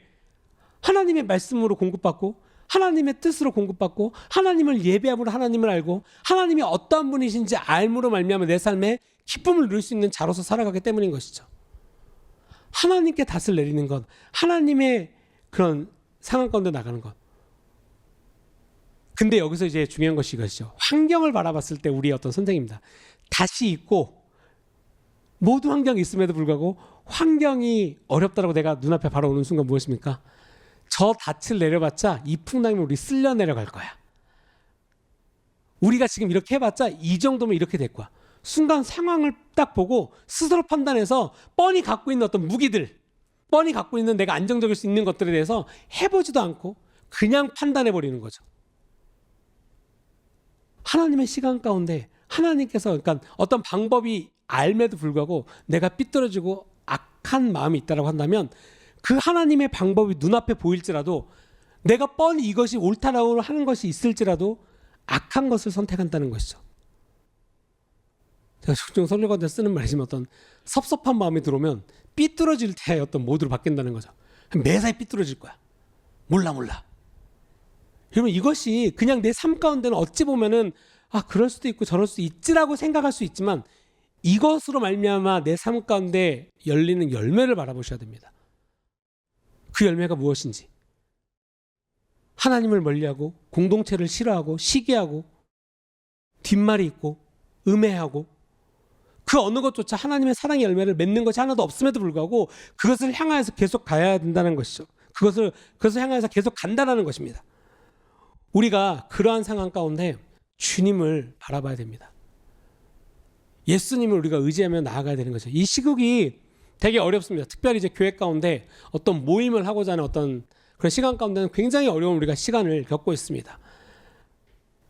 하나님의 말씀으로 공급받고 하나님의 뜻으로 공급받고 하나님을 예배함으로 하나님을 알고 하나님이 어떠한 분이신지 알므로 말미암아 내 삶에 기쁨을 누릴 수 있는 자로서 살아가기 때문인 것이죠. 하나님께 닻을 내리는 것, 하나님의 그런 상황 가운데 나가는 것. 근데 여기서 이제 중요한 것이 이것이죠. 환경을 바라봤을 때 우리의 어떤 선택입니다. 닻이 있고 모든 환경이 있음에도 불구하고 환경이 어렵다고 내가 눈앞에 바로 오는 순간 무엇입니까? 저 닻을 내려봤자 이 풍랑이 우리 쓸려 내려갈 거야. 우리가 지금 이렇게 해봤자 이 정도면 이렇게 될 거야. 순간 상황을 딱 보고 스스로 판단해서 뻔히 갖고 있는 어떤 무기들, 뻔히 갖고 있는 내가 안정적일 수 있는 것들에 대해서 해보지도 않고 그냥 판단해버리는 거죠. 하나님의 시간 가운데 하나님께서 그러니까 어떤 방법이 알매도 불구하고 내가 삐뚤어지고 악한 마음이 있다고 한다면 그 하나님의 방법이 눈앞에 보일지라도 내가 뻔히 이것이 옳다라고 하는 것이 있을지라도 악한 것을 선택한다는 것이죠. 제가 종종 설교관들 쓰는 말이지만 어떤 섭섭한 마음이 들어오면 삐뚤어질 때 어떤 모드로 바뀐다는 거죠. 매사에 삐뚤어질 거야. 몰라. 그러면 이것이 그냥 내 삶 가운데는 어찌 보면은 그럴 수도 있고 저럴 수도 있지라고 생각할 수 있지만 이것으로 말미암아 내 삶 가운데 열리는 열매를 바라보셔야 됩니다. 그 열매가 무엇인지. 하나님을 멀리하고 공동체를 싫어하고 시기하고 뒷말이 있고 음해하고 그 어느 것조차 하나님의 사랑의 열매를 맺는 것이 하나도 없음에도 불구하고 그것을 향하여서 계속 가야 된다는 것이죠. 그것을 향해서 계속 간다는 것입니다. 우리가 그러한 상황 가운데 주님을 바라봐야 됩니다. 예수님을 우리가 의지하며 나아가야 되는 거죠. 이 시국이 되게 어렵습니다. 특별히 이제 교회 가운데 어떤 모임을 하고자 하는 어떤 그런 시간 가운데는 굉장히 어려운 우리가 시간을 겪고 있습니다.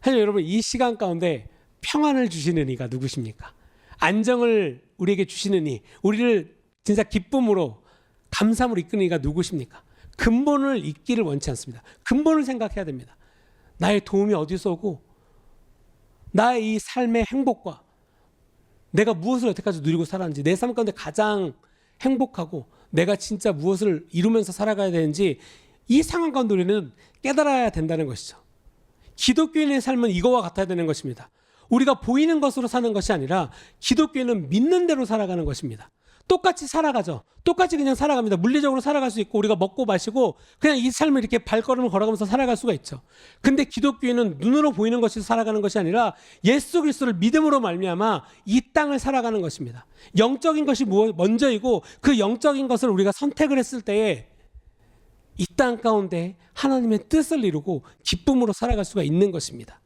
하지만 여러분, 이 시간 가운데 평안을 주시는 이가 누구십니까? 안정을 우리에게 주시는 이, 우리를 진짜 기쁨으로 감사함으로 이끄는 이가 누구십니까? 근본을 잊기를 원치 않습니다. 근본을 생각해야 됩니다. 나의 도움이 어디서 오고 나의 이 삶의 행복과 내가 무엇을 여태까지 누리고 살았는지, 내 삶 가운데 가장 행복하고 내가 진짜 무엇을 이루면서 살아가야 되는지 이 상황 가운데 우리는 깨달아야 된다는 것이죠. 기독교인의 삶은 이거와 같아야 되는 것입니다. 우리가 보이는 것으로 사는 것이 아니라 기독교인은 믿는 대로 살아가는 것입니다. 똑같이 살아가죠. 똑같이 그냥 살아갑니다. 물리적으로 살아갈 수 있고 우리가 먹고 마시고 그냥 이 삶을 이렇게 발걸음을 걸어가면서 살아갈 수가 있죠. 근데 기독교인은 눈으로 보이는 것이 살아가는 것이 아니라 예수 그리스도를 믿음으로 말미암아 이 땅을 살아가는 것입니다. 영적인 것이 먼저이고 그 영적인 것을 우리가 선택을 했을 때에 이 땅 가운데 하나님의 뜻을 이루고 기쁨으로 살아갈 수가 있는 것입니다.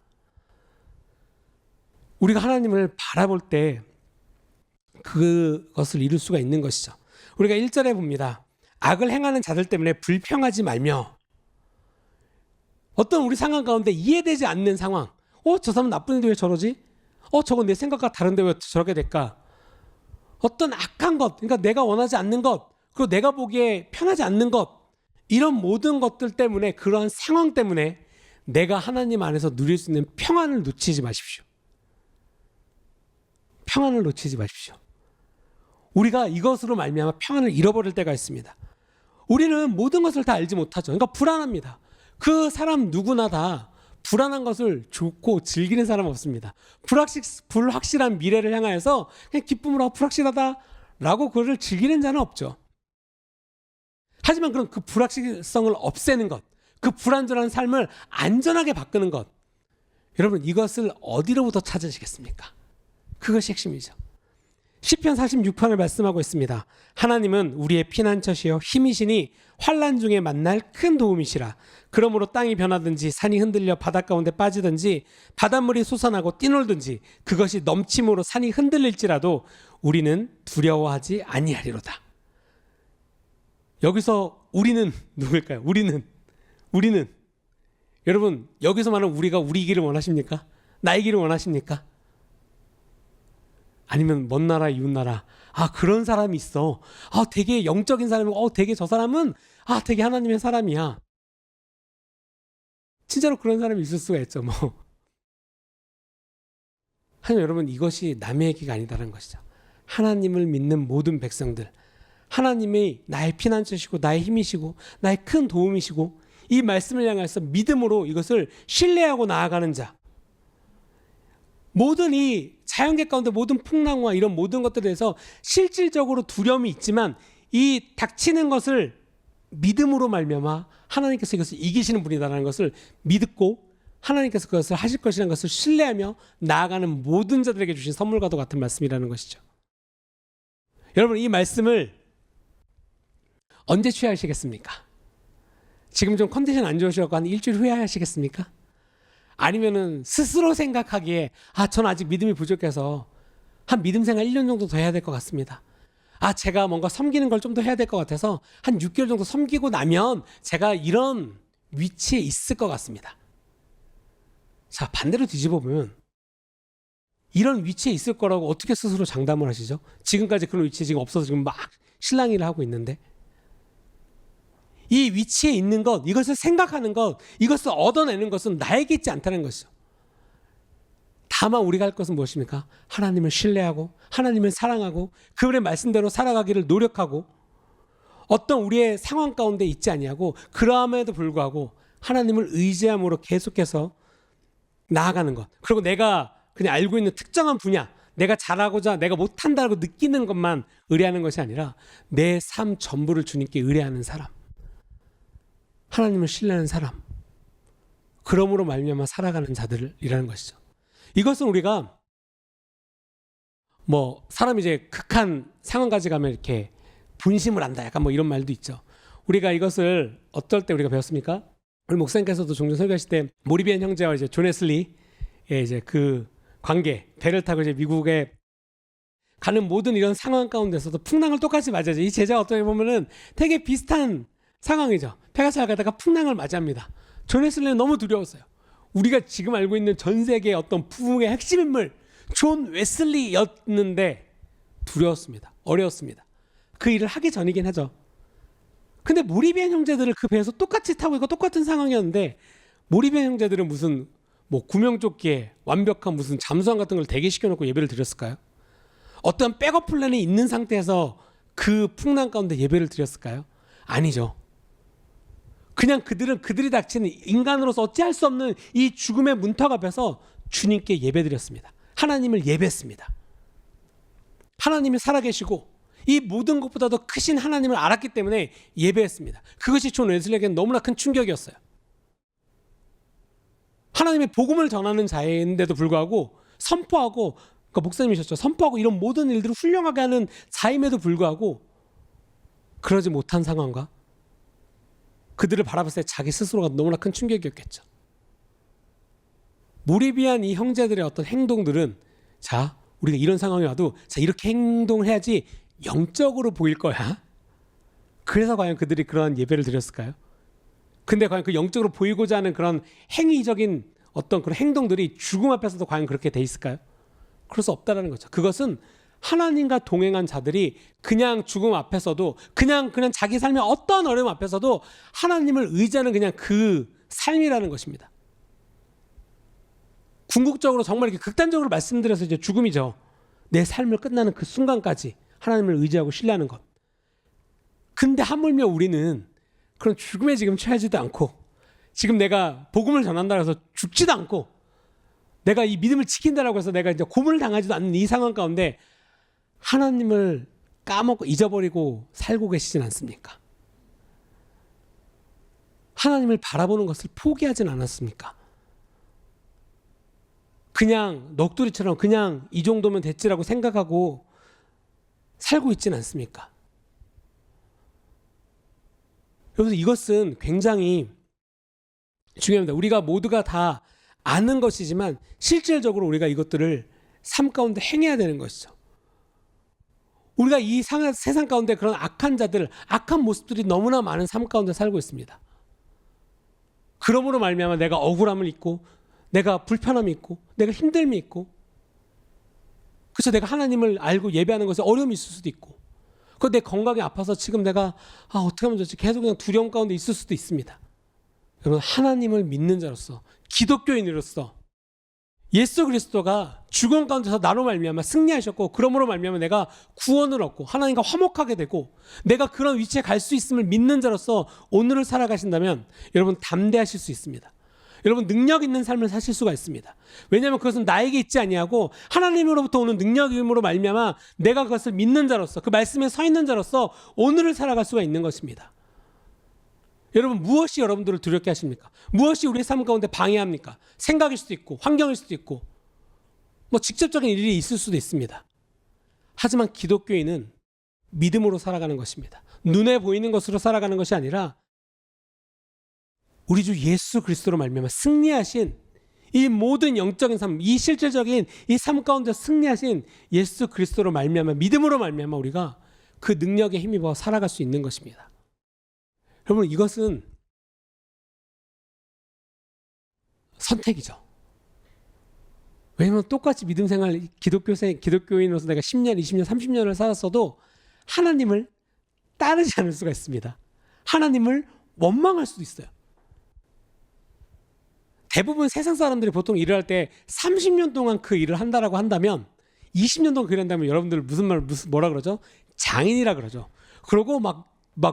우리가 하나님을 바라볼 때 그것을 이룰 수가 있는 것이죠. 우리가 1절에 봅니다. 악을 행하는 자들 때문에 불평하지 말며, 어떤 우리 상황 가운데 이해되지 않는 상황, 저 사람은 나쁜데 왜 저러지? 저건 내 생각과 다른데 왜 저렇게 될까? 어떤 악한 것, 그러니까 내가 원하지 않는 것, 그리고 내가 보기에 편하지 않는 것, 이런 모든 것들 때문에, 그러한 상황 때문에 내가 하나님 안에서 누릴 수 있는 평안을 놓치지 마십시오. 평안을 놓치지 마십시오. 우리가 이것으로 말미암아 평안을 잃어버릴 때가 있습니다. 우리는 모든 것을 다 알지 못하죠. 그러니까 불안합니다. 그 사람 누구나 다 불안한 것을 좋고 즐기는 사람 없습니다. 불확실한 미래를 향하여서 그냥 기쁨으로 불확실하다라고 그것을 즐기는 자는 없죠. 하지만 그럼 그 불확실성을 없애는 것, 그 불안전한 삶을 안전하게 바꾸는 것, 여러분 이것을 어디로부터 찾으시겠습니까? 그것이 핵심이죠. 시편 46편을 말씀하고 있습니다. 하나님은 우리의 피난처시여 힘이시니 환난 중에 만날 큰 도움이시라. 그러므로 땅이 변하든지 산이 흔들려 바닷 가운데 빠지든지 바닷물이 솟아나고 뛰놀든지 그것이 넘침으로 산이 흔들릴지라도 우리는 두려워하지 아니하리로다. 여기서 우리는 누구일까요? 우리는 여러분, 여기서 말하는 우리가 우리 길을 원하십니까? 나의 길을 원하십니까? 아니면 먼 나라, 이웃 나라, 그런 사람이 있어. 되게 영적인 사람이고, 되게 저 사람은, 되게 하나님의 사람이야. 진짜로 그런 사람이 있을 수가 있죠, 뭐. 하지만 여러분, 이것이 남의 얘기가 아니다라는 것이죠. 하나님을 믿는 모든 백성들, 하나님이 나의 피난처시고, 나의 힘이시고, 나의 큰 도움이시고, 이 말씀을 향해서 믿음으로 이것을 신뢰하고 나아가는 자, 모든 이 자연계 가운데 모든 풍랑과 이런 모든 것들에 대해서 실질적으로 두려움이 있지만 이 닥치는 것을 믿음으로 말미암아 하나님께서 이것을 이기시는 분이다라는 것을 믿고 하나님께서 그것을 하실 것이라는 것을 신뢰하며 나아가는 모든 자들에게 주신 선물과도 같은 말씀이라는 것이죠. 여러분, 이 말씀을 언제 취하시겠습니까? 지금 좀 컨디션 안 좋으셔서 한 일주일 후에 하시겠습니까? 아니면은 스스로 생각하기에 저는 아직 믿음이 부족해서 한 믿음 생활 1년 정도 더 해야 될 것 같습니다. 제가 뭔가 섬기는 걸 좀 더 해야 될 것 같아서 한 6개월 정도 섬기고 나면 제가 이런 위치에 있을 것 같습니다. 자, 반대로 뒤집어 보면 이런 위치에 있을 거라고 어떻게 스스로 장담을 하시죠? 지금까지 그런 위치에 지금 없어서 지금 막 신랑 일을 하고 있는데, 이 위치에 있는 것, 이것을 생각하는 것, 이것을 얻어내는 것은 나에게 있지 않다는 것이죠. 다만 우리가 할 것은 무엇입니까? 하나님을 신뢰하고 하나님을 사랑하고 그분의 말씀대로 살아가기를 노력하고 어떤 우리의 상황 가운데 있지 아니하고 그러함에도 불구하고 하나님을 의지함으로 계속해서 나아가는 것. 그리고 내가 그냥 알고 있는 특정한 분야, 내가 잘하고자 내가 못한다고 느끼는 것만 의뢰하는 것이 아니라 내 삶 전부를 주님께 의뢰하는 사람, 하나님을 신뢰하는 사람, 그러므로 말미암아 살아가는 자들이라는 것이죠. 이것은 우리가 뭐 사람이 이제 극한 상황까지 가면 이렇게 분심을 한다, 약간 뭐 이런 말도 있죠. 우리가 이것을 어떨 때 우리가 배웠습니까? 우리 목사님께서도 종종 설교하실 때 모리비안 형제와 이제 존 웨슬리의 이제 그 관계, 배를 타고 이제 미국에 가는 모든 이런 상황 가운데서도 풍랑을 똑같이 맞아야죠. 이 제자가 어떻게 보면은 되게 비슷한 상황이죠. 배가 잘 가다가 풍랑을 맞이합니다. 존 웨슬리는 너무 두려웠어요. 우리가 지금 알고 있는 전 세계의 어떤 부흥의 핵심 인물 존 웨슬리였는데 두려웠습니다. 어려웠습니다. 그 일을 하기 전이긴 하죠. 근데 모리비안 형제들을 그 배에서 똑같이 타고 있고 똑같은 상황이었는데, 모리비안 형제들은 무슨 뭐 구명조끼에 완벽한 무슨 잠수함 같은 걸 대기시켜놓고 예배를 드렸을까요? 어떤 백업 플랜이 있는 상태에서 그 풍랑 가운데 예배를 드렸을까요? 아니죠. 그냥 그들이 닥치는 인간으로서 어찌할 수 없는 이 죽음의 문턱 앞에서 주님께 예배드렸습니다. 하나님을 예배했습니다. 하나님이 살아계시고 이 모든 것보다도 크신 하나님을 알았기 때문에 예배했습니다. 그것이 존 웨슬리에게는 너무나 큰 충격이었어요. 하나님의 복음을 전하는 자인데도 불구하고 선포하고, 그러니까 목사님이셨죠. 선포하고 이런 모든 일들을 훌륭하게 하는 자임에도 불구하고 그러지 못한 상황과 그들을 바라봤을 때 자기 스스로가 너무나 큰 충격이었겠죠. 모리비안 이 형제들의 어떤 행동들은, 자, 우리가 이런 상황이 와도 자, 이렇게 행동을 해야지 영적으로 보일 거야. 그래서 과연 그들이 그런 예배를 드렸을까요? 근데 과연 그 영적으로 보이고자 하는 그런 행위적인 어떤 그런 행동들이 죽음 앞에서도 과연 그렇게 돼 있을까요? 그럴 수 없다라는 거죠. 그것은 하나님과 동행한 자들이 그냥 죽음 앞에서도 그냥 자기 삶의 어떤 어려움 앞에서도 하나님을 의지하는 그냥 그 삶이라는 것입니다. 궁극적으로 정말 이렇게 극단적으로 말씀드려서 이제 죽음이죠. 내 삶을 끝나는 그 순간까지 하나님을 의지하고 신뢰하는 것. 근데 하물며 우리는 그런 죽음에 지금 처하지도 않고, 지금 내가 복음을 전한다고 해서 죽지도 않고, 내가 이 믿음을 지킨다라고 해서 내가 이제 고문을 당하지도 않는 이 상황 가운데 하나님을 까먹고 잊어버리고 살고 계시진 않습니까? 하나님을 바라보는 것을 포기하진 않았습니까? 그냥 넋두리처럼 그냥 이 정도면 됐지라고 생각하고 살고 있진 않습니까? 여기서 이것은 굉장히 중요합니다. 우리가 모두가 다 아는 것이지만 실질적으로 우리가 이것들을 삶 가운데 행해야 되는 것이죠. 우리가 이 세상 가운데 그런 악한 자들, 악한 모습들이 너무나 많은 삶 가운데 살고 있습니다. 그러므로 말미암아 내가 억울함을 있고 내가 불편함이 있고 내가 힘듦이 있고 그래서 내가 하나님을 알고 예배하는 것에 어려움이 있을 수도 있고 내 건강이 아파서 지금 내가 어떻게 하면 좋지 계속 그냥 두려움 가운데 있을 수도 있습니다. 여러분 하나님을 믿는 자로서 기독교인으로서 예수 그리스도가 죽음 가운데서 나로 말미암아 승리하셨고 그러므로 말미암아 내가 구원을 얻고 하나님과 화목하게 되고 내가 그런 위치에 갈 수 있음을 믿는 자로서 오늘을 살아가신다면 여러분 담대하실 수 있습니다. 여러분 능력 있는 삶을 사실 수가 있습니다. 왜냐하면 그것은 나에게 있지 아니하고 하나님으로부터 오는 능력임으로 말미암아 내가 그것을 믿는 자로서 그 말씀에 서 있는 자로서 오늘을 살아갈 수가 있는 것입니다. 여러분 무엇이 여러분들을 두렵게 하십니까? 무엇이 우리의 삶 가운데 방해합니까? 생각일 수도 있고 환경일 수도 있고 직접적인 일이 있을 수도 있습니다. 하지만 기독교인은 믿음으로 살아가는 것입니다. 눈에 보이는 것으로 살아가는 것이 아니라 우리 주 예수 그리스도로 말미암아 승리하신 이 모든 영적인 삶, 이 실질적인 이 삶 가운데 승리하신 예수 그리스도로 말미암아 믿음으로 말미암아 우리가 그 능력에 힘입어 살아갈 수 있는 것입니다. 여러분 이것은 선택이죠. 왜냐하면 똑같이 믿음 생활 기독교인으로서 내가 10년, 20년, 30년을 살았어도 하나님을 따르지 않을 수가 있습니다. 하나님을 원망할 수도 있어요. 대부분 세상 사람들이 보통 일을 할 때 30년 동안 그 일을 한다라고 한다면 20년 동안 그 일을 한다면 여러분들 뭐라 그러죠? 장인이라 그러죠. 그러고 막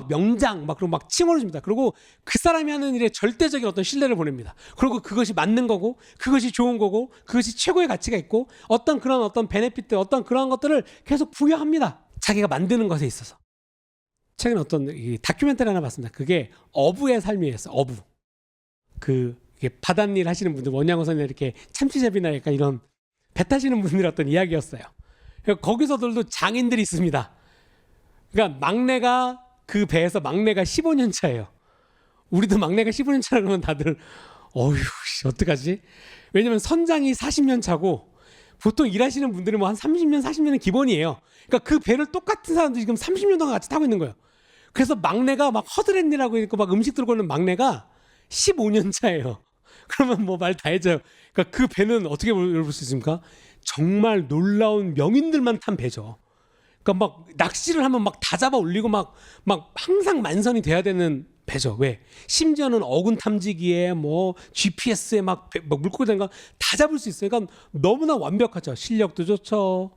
명장 그리고 막 칭호를 줍니다. 그리고 그 사람이 하는 일에 절대적인 어떤 신뢰를 보냅니다. 그리고 그것이 맞는 거고 그것이 좋은 거고 그것이 최고의 가치가 있고 어떤 베네핏들 어떤 그런 것들을 계속 부여합니다. 자기가 만드는 것에 있어서. 최근에 어떤 다큐멘터리 하나 봤습니다. 그게 어부의 삶이었어요. 어부. 이게 바닷일 하시는 분들 원양어선에 이렇게 참치잡이나 약간 이런 배 타시는 분들의 어떤 이야기였어요. 거기서들도 장인들이 있습니다. 그러니까 그 배에서 막내가 15년 차예요. 우리도 막내가 15년 차라 그러면 다들 어휴 어떡하지? 왜냐면 선장이 40년 차고 보통 일하시는 분들은 한 30년 40년은 기본이에요. 그러니까 그 배를 똑같은 사람들이 지금 30년 동안 같이 타고 있는 거예요. 그래서 막내가 막 허드렛일하고 있고 막 음식 들고 있는 막내가 15년 차예요. 그러면 말 다 해줘요. 그러니까 그 배는 어떻게 볼 수 있습니까? 정말 놀라운 명인들만 탄 배죠. 그러니까 막 낚시를 하면 막 다 잡아 올리고 막 항상 만선이 돼야 되는 배죠. 왜? 심지어는 어군 탐지기에 GPS에 막 물고기 된 거 다 잡을 수 있어요. 그러니까 너무나 완벽하죠. 실력도 좋죠.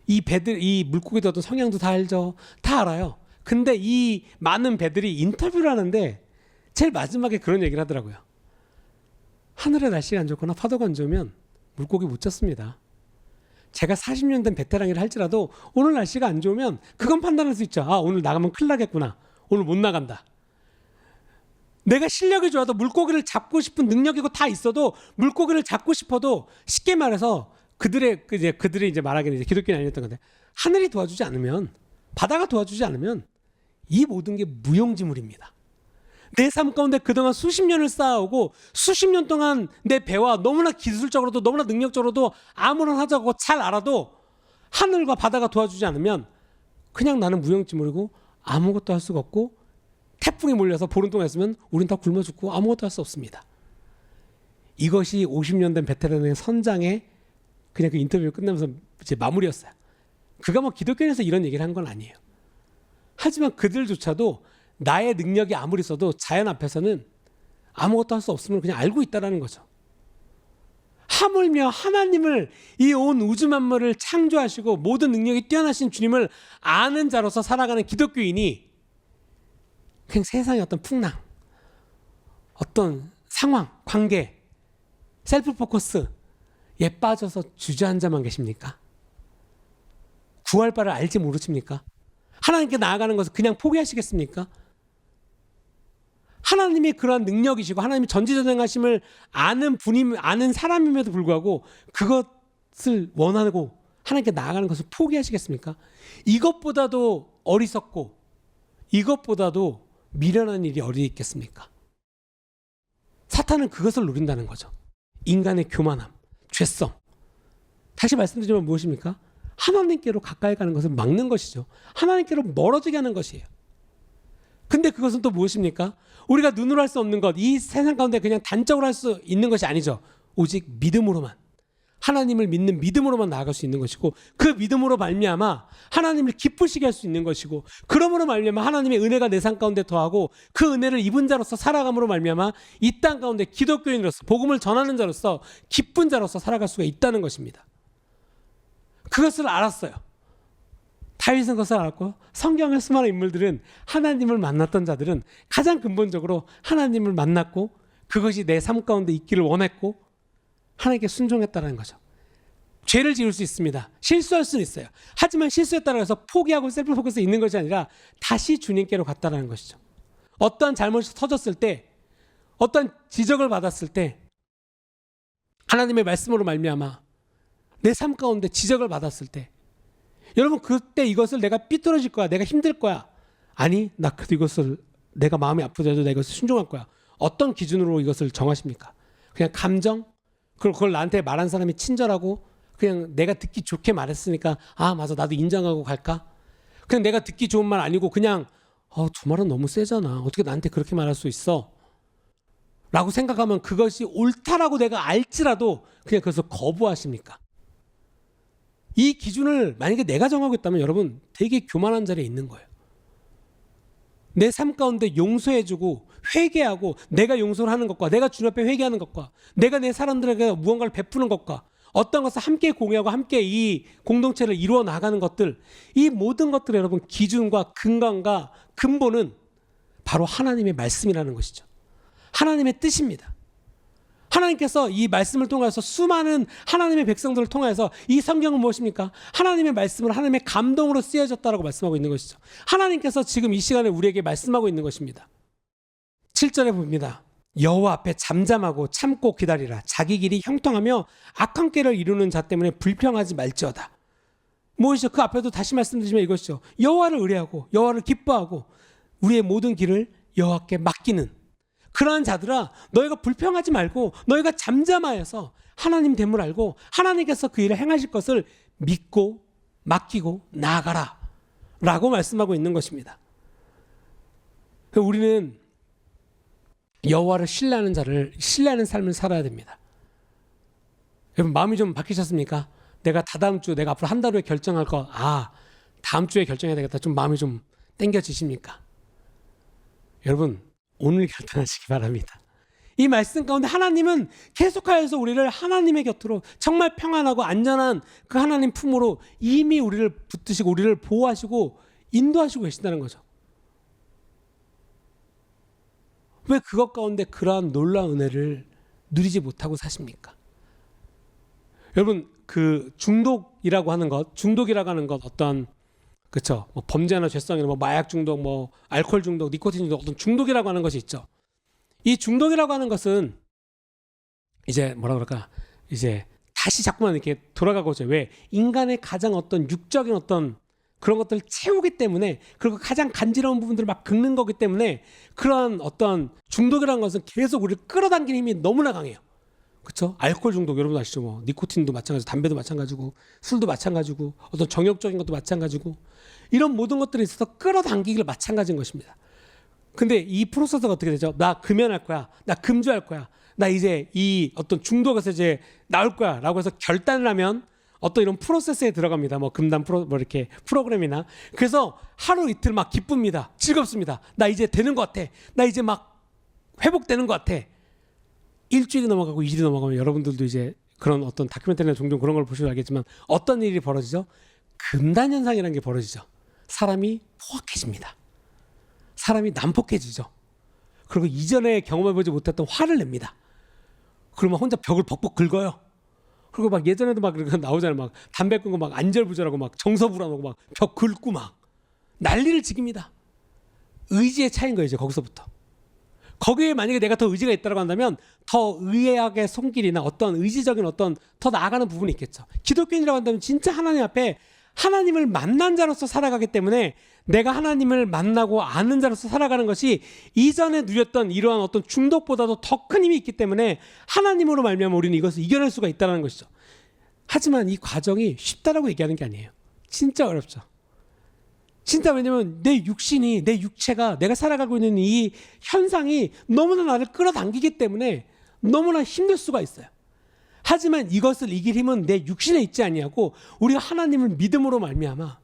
이 물고기들 어떤 성향도 다 알죠. 다 알아요. 근데 이 많은 배들이 인터뷰를 하는데 제일 마지막에 그런 얘기를 하더라고요. 하늘의 날씨가 안 좋거나 파도가 안 좋으면 물고기 못 잡습니다. 제가 40년 된 베테랑이라 할지라도 오늘 날씨가 안 좋으면 그건 판단할 수 있죠. 오늘 나가면 큰일 나겠구나. 오늘 못 나간다. 내가 실력이 좋아도 물고기를 잡고 싶은 능력이고 다 있어도 물고기를 잡고 싶어도 쉽게 말해서 그들이 이제 말하기는 기독교는 아니었던 건데 하늘이 도와주지 않으면 바다가 도와주지 않으면 이 모든 게 무용지물입니다. 내 삶 가운데 그동안 수십 년을 쌓아오고 수십 년 동안 내 배와 너무나 기술적으로도 너무나 능력적으로도 아무런 하자고 잘 알아도 하늘과 바다가 도와주지 않으면 그냥 나는 무용지물이고 아무것도 할 수가 없고 태풍이 몰려서 보름 동안 했으면 우린 다 굶어 죽고 아무것도 할 수 없습니다. 이것이 50년 된 베테랑의 선장의 그냥 그 인터뷰를 끝나면서 이제 마무리였어요. 그가 기독교에서 이런 얘기를 한 건 아니에요. 하지만 그들조차도 나의 능력이 아무리 있어도 자연 앞에서는 아무것도 할 수 없음을 그냥 알고 있다라는 거죠. 하물며 하나님을 이 온 우주 만물을 창조하시고 모든 능력이 뛰어나신 주님을 아는 자로서 살아가는 기독교인이 그냥 세상의 어떤 풍랑, 어떤 상황, 관계, 셀프 포커스에 빠져서 주저앉아만 계십니까? 구할 바를 알지 모르십니까? 하나님께 나아가는 것을 그냥 포기하시겠습니까? 하나님이 그러한 능력이시고 하나님이 전지전능하심을 아는 사람임에도 불구하고 그것을 원하고 하나님께 나아가는 것을 포기하시겠습니까? 이것보다도 어리석고 이것보다도 미련한 일이 어디 있겠습니까? 사탄은 그것을 노린다는 거죠. 인간의 교만함, 죄성. 다시 말씀드리면 무엇입니까? 하나님께로 가까이 가는 것을 막는 것이죠. 하나님께로 멀어지게 하는 것이에요. 근데 그것은 또 무엇입니까? 우리가 눈으로 할 수 없는 것, 이 세상 가운데 그냥 단적으로 할 수 있는 것이 아니죠. 오직 믿음으로만, 하나님을 믿는 믿음으로만 나아갈 수 있는 것이고, 그 믿음으로 말미암아 하나님을 기쁘시게 할 수 있는 것이고, 그러므로 말미암아 하나님의 은혜가 내 삶 가운데 더하고, 그 은혜를 입은 자로서 살아감으로 말미암아 이 땅 가운데 기독교인으로서, 복음을 전하는 자로서, 기쁜 자로서 살아갈 수가 있다는 것입니다. 그것을 알았어요. 다윗은 그것을 알았고, 성경의 수많은 인물들은, 하나님을 만났던 자들은 가장 근본적으로 하나님을 만났고, 그것이 내 삶 가운데 있기를 원했고, 하나님께 순종했다는 거죠. 죄를 지을 수 있습니다. 실수할 수는 있어요. 하지만 실수했다고 해서 포기하고 셀프 포커스에 있는 것이 아니라 다시 주님께로 갔다는 것이죠. 어떠한 잘못이 터졌을 때, 어떤 지적을 받았을 때, 하나님의 말씀으로 말미암아 내 삶 가운데 지적을 받았을 때, 여러분 그때 이것을 내가 삐뚤어질 거야, 내가 힘들 거야, 아니 나 그래도 이것을 내가 마음이 아프더라도 내가 이것을 순종할 거야, 어떤 기준으로 이것을 정하십니까? 그냥 감정? 그걸 나한테 말한 사람이 친절하고 그냥 내가 듣기 좋게 말했으니까 아 맞아 나도 인정하고 갈까? 그냥 내가 듣기 좋은 말 아니고 그냥 저 말은 너무 세잖아, 어떻게 나한테 그렇게 말할 수 있어? 라고 생각하면 그것이 옳다라고 내가 알지라도 그냥 그것을 거부하십니까? 이 기준을 만약에 내가 정하고 있다면 여러분 되게 교만한 자리에 있는 거예요. 내 삶 가운데 용서해주고 회개하고, 내가 용서를 하는 것과 내가 주님 앞에 회개하는 것과 내가 내 사람들에게 무언가를 베푸는 것과 어떤 것을 함께 공유하고 함께 이 공동체를 이루어 나가는 것들, 이 모든 것들의 여러분 기준과 근간과 근본은 바로 하나님의 말씀이라는 것이죠. 하나님의 뜻입니다. 하나님께서 이 말씀을 통해서 수많은 하나님의 백성들을 통해서, 이 성경은 무엇입니까? 하나님의 말씀을 하나님의 감동으로 쓰여졌다라고 말씀하고 있는 것이죠. 하나님께서 지금 이 시간에 우리에게 말씀하고 있는 것입니다. 7절에 봅니다. 여호와 앞에 잠잠하고 참고 기다리라. 자기 길이 형통하며 악한 꾀를 이루는 자 때문에 불평하지 말지어다. 무엇이죠? 그 앞에도 다시 말씀드리지만 이것이죠. 여호와를 의뢰하고 여호와를 기뻐하고 우리의 모든 길을 여호와께 맡기는 그러한 자들아, 너희가 불평하지 말고 너희가 잠잠하여서 하나님 됨을 알고 하나님께서 그 일을 행하실 것을 믿고 맡기고 나아가라 라고 말씀하고 있는 것입니다. 우리는 여호와를 신뢰하는 삶을 살아야 됩니다. 여러분 마음이 좀 바뀌셨습니까? 내가 다다음 주, 내가 앞으로 한 달 후에 결정할 거, 다음 주에 결정해야 되겠다, 좀 마음이 좀 땡겨지십니까? 여러분 오늘 결단하시기 바랍니다. 이 말씀 가운데 하나님은 계속하여서 우리를 하나님의 곁으로 정말 평안하고 안전한 그 하나님 품으로 이미 우리를 붙드시고 우리를 보호하시고 인도하시고 계신다는 거죠. 왜 그것 가운데 그러한 놀라운 은혜를 누리지 못하고 사십니까? 여러분 그 중독이라고 하는 것 어떤 그렇죠. 뭐 범죄나 죄성이나 뭐 마약 중독, 뭐 알코올 중독, 니코틴 중독, 어떤 중독이라고 하는 것이 있죠. 이 중독이라고 하는 것은 이제 뭐라 그럴까? 이제 다시 자꾸만 이렇게 돌아가고 있어요. 왜? 인간의 가장 어떤 육적인 어떤 그런 것들을 채우기 때문에, 그리고 가장 간지러운 부분들을 막 긁는 거기 때문에 그런 어떤 중독이라는 것은 계속 우리를 끌어당기는 힘이 너무나 강해요. 그렇죠? 알코올 중독 여러분 아시죠? 뭐 니코틴도 마찬가지고 담배도 마찬가지고 술도 마찬가지고 어떤 정욕적인 것도 마찬가지고 이런 모든 것들에 있어서 끌어당기기를 마찬가지인 것입니다. 근데 이 프로세스가 어떻게 되죠? 나 금연할 거야, 나 금주할 거야, 나 이제 이 어떤 중독에서 이제 나올 거야 라고 해서 결단을 하면 어떤 이런 프로세스에 들어갑니다. 뭐 금단 뭐 이렇게 프로그램이나. 그래서 하루 이틀 막 기쁩니다. 즐겁습니다. 나 이제 되는 것 같아, 나 이제 막 회복되는 것 같아. 일주일이 넘어가고 2일이 넘어가면 여러분들도 이제 그런 어떤 다큐멘터리나 종종 그런 걸 보시면 알겠지만 어떤 일이 벌어지죠? 금단 현상이라는 게 벌어지죠. 사람이 포악해집니다. 사람이 난폭해지죠. 그리고 이전에 경험해보지 못했던 화를 냅니다. 그러면 혼자 벽을 벅벅 긁어요. 그리고 막 예전에도 막 그런 거 나오잖아요. 막 담배 끊고 막 안절부절하고 막 정서 불안하고 막 벽 긁고 막 난리를 지깁니다. 의지의 차이인 거예요. 이제 거기서부터. 거기에 만약에 내가 더 의지가 있다고 한다면 더 의학의 손길이나 어떤 의지적인 어떤 더 나아가는 부분이 있겠죠. 기독교인이라고 한다면 진짜 하나님 앞에 하나님을 만난 자로서 살아가기 때문에 내가 하나님을 만나고 아는 자로서 살아가는 것이 이전에 누렸던 이러한 어떤 중독보다도 더 큰 힘이 있기 때문에 하나님으로 말미암아 우리는 이것을 이겨낼 수가 있다는 것이죠. 하지만 이 과정이 쉽다라고 얘기하는 게 아니에요. 진짜 어렵죠. 진짜 왜냐면 내 육신이, 내 육체가, 내가 살아가고 있는 이 현상이 너무나 나를 끌어당기기 때문에 너무나 힘들 수가 있어요. 하지만 이것을 이길 힘은 내 육신에 있지 아니하고 우리가 하나님을 믿음으로 말미암아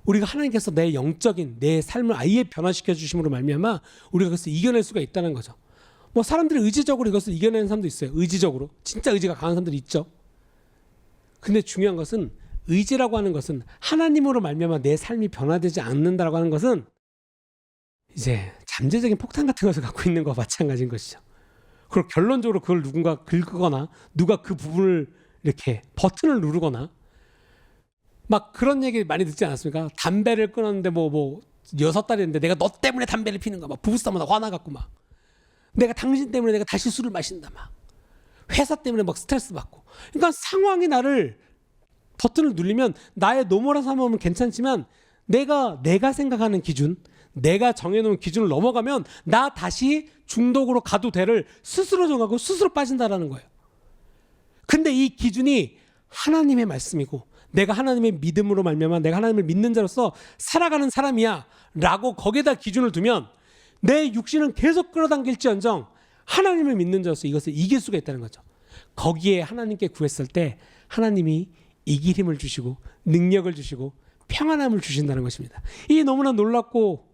우리가 하나님께서 내 영적인 내 삶을 아예 변화시켜 주심으로 말미암아 우리가 그것을 이겨낼 수가 있다는 거죠. 뭐 사람들이 의지적으로 이것을 이겨내는 사람도 있어요. 의지적으로. 진짜 의지가 강한 사람들이 있죠. 근데 중요한 것은 의지라고 하는 것은 하나님으로 말미암아 내 삶이 변화되지 않는다라고 하는 것은 이제 잠재적인 폭탄 같은 것을 갖고 있는 것과 마찬가지인 것이죠. 그리고 결론적으로 그걸 누군가 긁거나 누가 그 부분을 이렇게 버튼을 누르거나 막 그런 얘기 많이 듣지 않았습니까? 담배를 끊었는데 뭐 6달이 됐는데 내가 너 때문에 담배를 피는 거야. 막 부부싸움하다 화나갖고 막 내가 당신 때문에 내가 다시 술을 마신다 막 회사 때문에 막 스트레스 받고 그러니까 상황이 나를 버튼을 누르면 나의 노멀한 삶은 괜찮지만 내가 생각하는 기준 내가 정해놓은 기준을 넘어가면 나 다시 중독으로 가도 돼를 스스로 정하고 스스로 빠진다라는 거예요. 근데 이 기준이 하나님의 말씀이고 내가 하나님의 믿음으로 말미암아 내가 하나님을 믿는 자로서 살아가는 사람이야 라고 거기에다 기준을 두면 내 육신은 계속 끌어당길지언정 하나님을 믿는 자로서 이것을 이길 수가 있다는 거죠. 거기에 하나님께 구했을 때 하나님이 이길 힘을 주시고 능력을 주시고 평안함을 주신다는 것입니다. 이게 너무나 놀랍고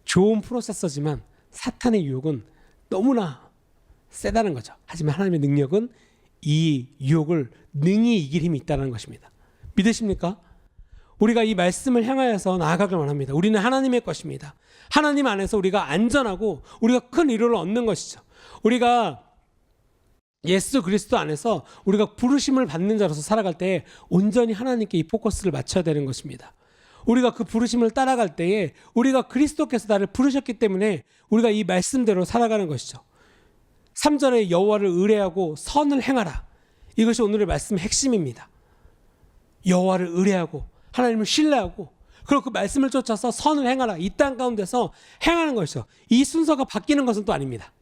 좋은 프로세서지만 사탄의 유혹은 너무나 세다는 거죠. 하지만 하나님의 능력은 이 유혹을 능히 이길 힘이 있다는 것입니다. 믿으십니까? 우리가 이 말씀을 향하여서 나아가길 원합니다. 우리는 하나님의 것입니다. 하나님 안에서 우리가 안전하고 우리가 큰 위로를 얻는 것이죠. 우리가 예수 그리스도 안에서 우리가 부르심을 받는 자로서 살아갈 때 온전히 하나님께 이 포커스를 맞춰야 되는 것입니다. 우리가 그 부르심을 따라갈 때에 우리가 그리스도께서 나를 부르셨기 때문에 우리가 이 말씀대로 살아가는 것이죠. 3절에 여호와를 의뢰하고 선을 행하라. 이것이 오늘의 말씀의 핵심입니다. 여호와를 의뢰하고 하나님을 신뢰하고 그리고 그 말씀을 쫓아서 선을 행하라. 이 땅 가운데서 행하는 것이죠. 이 순서가 바뀌는 것은 또 아닙니다.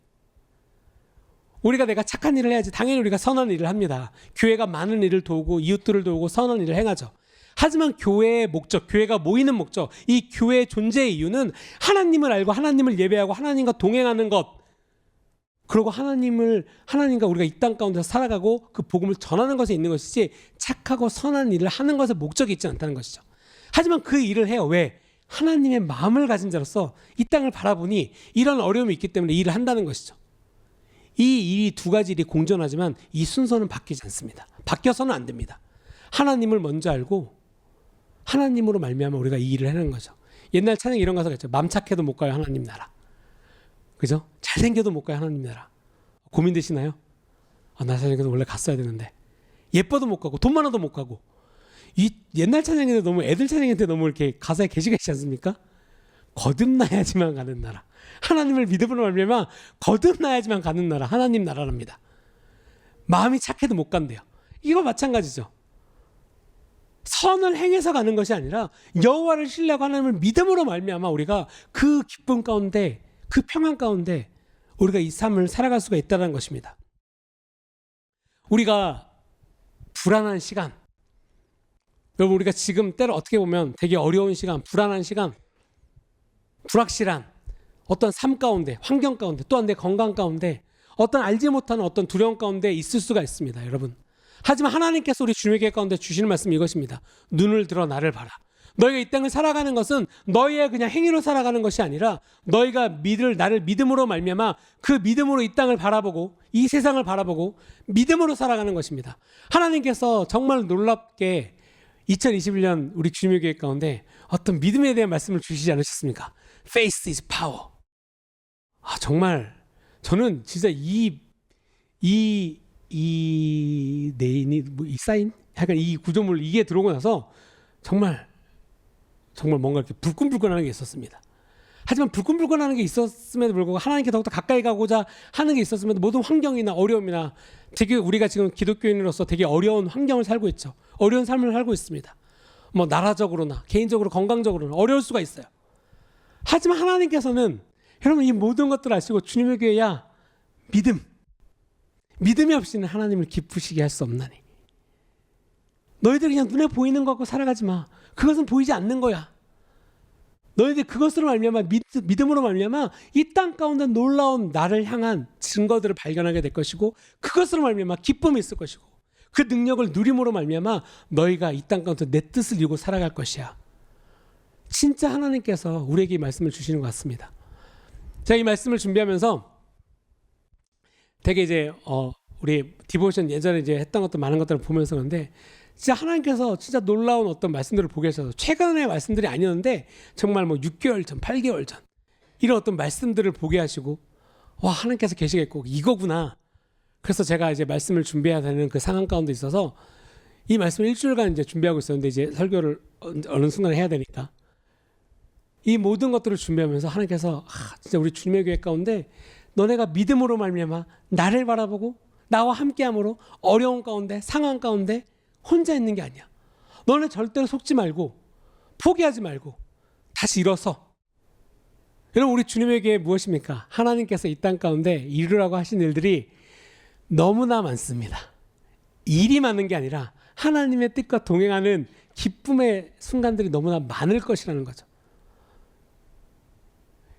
우리가 내가 착한 일을 해야지 당연히 우리가 선한 일을 합니다. 교회가 많은 일을 도우고 이웃들을 도우고 선한 일을 행하죠. 하지만 교회의 목적, 교회가 모이는 목적, 이 교회의 존재의 이유는 하나님을 알고 하나님을 예배하고 하나님과 동행하는 것 그리고 하나님과 우리가 이 땅 가운데서 살아가고 그 복음을 전하는 것에 있는 것이지 착하고 선한 일을 하는 것에 목적이 있지 않다는 것이죠. 하지만 그 일을 해요. 왜? 하나님의 마음을 가진 자로서 이 땅을 바라보니 이런 어려움이 있기 때문에 일을 한다는 것이죠. 이 두 가지 일이 공존하지만 이 순서는 바뀌지 않습니다. 바뀌어서는 안 됩니다. 하나님을 먼저 알고 하나님으로 말미암아 우리가 이 일을 하는 거죠. 옛날 찬양 이런 가사가 있죠. 맘 착해도 못 가요 하나님 나라. 그죠? 잘생겨도 못 가요 하나님 나라. 고민되시나요? 나 잘생겨도 원래 갔어야 되는데 예뻐도 못 가고 돈 많아도 못 가고 이 옛날 찬양인데 너무 애들 찬양인데 너무 이렇게 가사에 계시가 있지 않습니까? 거듭나야지만 가는 나라. 하나님을 믿음으로 말미암아 거듭나야지만 가는 나라 하나님 나라랍니다. 마음이 착해도 못 간대요. 이거 마찬가지죠. 선을 행해서 가는 것이 아니라 여호와를 신뢰하고 하나님을 믿음으로 말미암아 우리가 그 기쁨 가운데 그 평안 가운데 우리가 이 삶을 살아갈 수가 있다는 것입니다. 우리가 불안한 시간 여러분 우리가 지금 때로 어떻게 보면 되게 어려운 시간 불안한 시간 불확실한 어떤 삶 가운데 환경 가운데 또한 내 건강 가운데 어떤 알지 못하는 어떤 두려움 가운데 있을 수가 있습니다. 여러분 하지만 하나님께서 우리 주님의 계획 가운데 주시는 말씀이 이것입니다. 눈을 들어 나를 봐라. 너희가 이 땅을 살아가는 것은 너희의 그냥 행위로 살아가는 것이 아니라 너희가 나를 믿음으로 말미암아 그 믿음으로 이 땅을 바라보고 이 세상을 바라보고 믿음으로 살아가는 것입니다. 하나님께서 정말 놀랍게 2021년 우리 주님의 계획 가운데 어떤 믿음에 대한 말씀을 주시지 않으셨습니까? Faith is power. 정말 저는 진짜 이 사인? 약간 이 구조물 이게 들어오고 나서 정말 뭔가 이렇게 불끈불끈하는 게 있었습니다. 하지만 불끈불끈하는 게 있었음에도 불구하고 하나님께 더욱더 가까이 가고자 하는 게 있었음에도 모든 환경이나 어려움이나 되게 우리가 지금 기독교인으로서 되게 어려운 환경을 살고 있죠. 어려운 삶을 살고 있습니다. 뭐 나라적으로나 개인적으로 건강적으로나 어려울 수가 있어요. 하지만 하나님께서는 여러분 이 모든 것들을 아시고 주님의 교회야 믿음이 없이는 하나님을 기쁘시게 할 수 없나니 너희들 그냥 눈에 보이는 거 갖고 살아가지 마. 그것은 보이지 않는 거야. 너희들 그것으로 말미암아 믿음으로 말미암아 이 땅 가운데 놀라운 나를 향한 증거들을 발견하게 될 것이고, 그것으로 말미암아 기쁨이 있을 것이고, 그 능력을 누림으로 말미암아 너희가 이 땅 가운데 내 뜻을 이루고 살아갈 것이야. 진짜 하나님께서 우리에게 이 말씀을 주시는 것 같습니다. 제가 이 말씀을 준비하면서 되게 이제 우리 디보션 예전에 이제 했던 것들 많은 것들을 보면서 그런데 진짜 하나님께서 진짜 놀라운 어떤 말씀들을 보게 하셔서, 최근의 말씀들이 아니었는데 정말 뭐 6개월 전, 8개월 전 이런 어떤 말씀들을 보게 하시고, 와, 하나님께서 계시겠고 이거구나. 그래서 제가 이제 말씀을 준비해야 되는 그 상황 가운데 있어서 이 말씀을 일주일간 이제 준비하고 있었는데, 이제 설교를 어느 순간에 해야 되니까 이 모든 것들을 준비하면서 하나님께서 진짜 우리 주님의 교회 가운데 너네가 믿음으로 말미암아 나를 바라보고 나와 함께함으로 어려운 가운데, 상황 가운데 혼자 있는 게 아니야. 너네 절대로 속지 말고 포기하지 말고 다시 일어서. 여러분, 우리 주님의 교회 무엇입니까? 하나님께서 이 땅 가운데 이루라고 하신 일들이 너무나 많습니다. 일이 많은 게 아니라 하나님의 뜻과 동행하는 기쁨의 순간들이 너무나 많을 것이라는 거죠.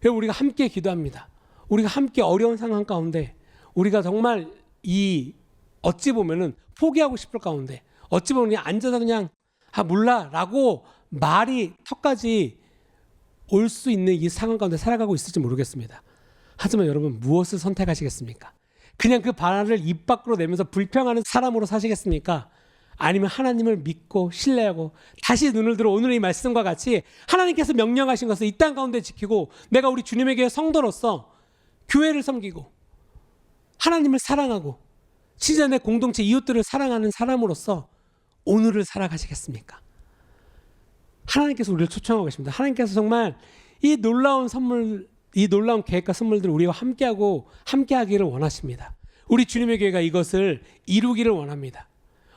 여러분, 우리가 함께 기도합니다. 우리가 함께 어려운 상황 가운데 우리가 정말 이 어찌 보면은 포기하고 싶을 가운데, 어찌 보면 그냥 앉아서 그냥 몰라 라고 말이 턱까지 올 수 있는 이 상황 가운데 살아가고 있을지 모르겠습니다. 하지만 여러분, 무엇을 선택하시겠습니까? 그냥 그 말을 입 밖으로 내면서 불평하는 사람으로 사시겠습니까? 아니면 하나님을 믿고 신뢰하고 다시 눈을 들어 오늘 이 말씀과 같이 하나님께서 명령하신 것을 이 땅 가운데 지키고, 내가 우리 주님의 교회 성도로서 교회를 섬기고 하나님을 사랑하고 진짜 내 공동체 이웃들을 사랑하는 사람으로서 오늘을 살아가시겠습니까? 하나님께서 우리를 초청하고 계십니다. 하나님께서 정말 이 놀라운 선물, 이 놀라운 계획과 선물들을 우리와 함께하기를 원하십니다. 우리 주님의 교회가 이것을 이루기를 원합니다.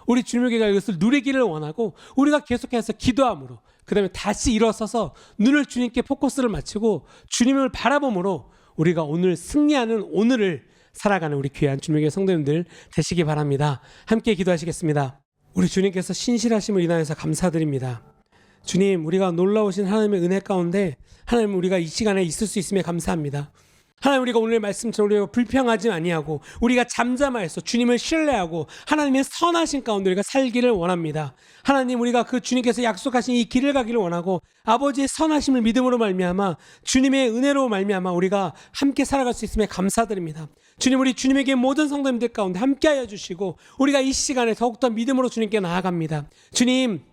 우리 주님의 교회가 이것을 누리기를 원하고, 우리가 계속해서 기도함으로, 그 다음에 다시 일어서서 눈을 주님께 포커스를 맞추고 주님을 바라봄으로 우리가 오늘 승리하는 오늘을 살아가는 우리 귀한 주님의 교회 성도님들 되시기 바랍니다. 함께 기도하시겠습니다. 우리 주님께서 신실하심을 인하여서 감사드립니다. 주님, 우리가 놀라우신 하나님의 은혜 가운데 하나님, 우리가 이 시간에 있을 수 있음에 감사합니다. 하나님, 우리가 오늘 말씀처럼 우리가 불평하지 아니하고 우리가 잠잠하여서 주님을 신뢰하고 하나님의 선하신 가운데 우리가 살기를 원합니다. 하나님, 우리가 그 주님께서 약속하신 이 길을 가기를 원하고 아버지의 선하심을 믿음으로 말미암아 주님의 은혜로 말미암아 우리가 함께 살아갈 수 있음에 감사드립니다. 주님, 우리 주님에게 모든 성도님들 가운데 함께하여 주시고 우리가 이 시간에 더욱더 믿음으로 주님께 나아갑니다. 주님,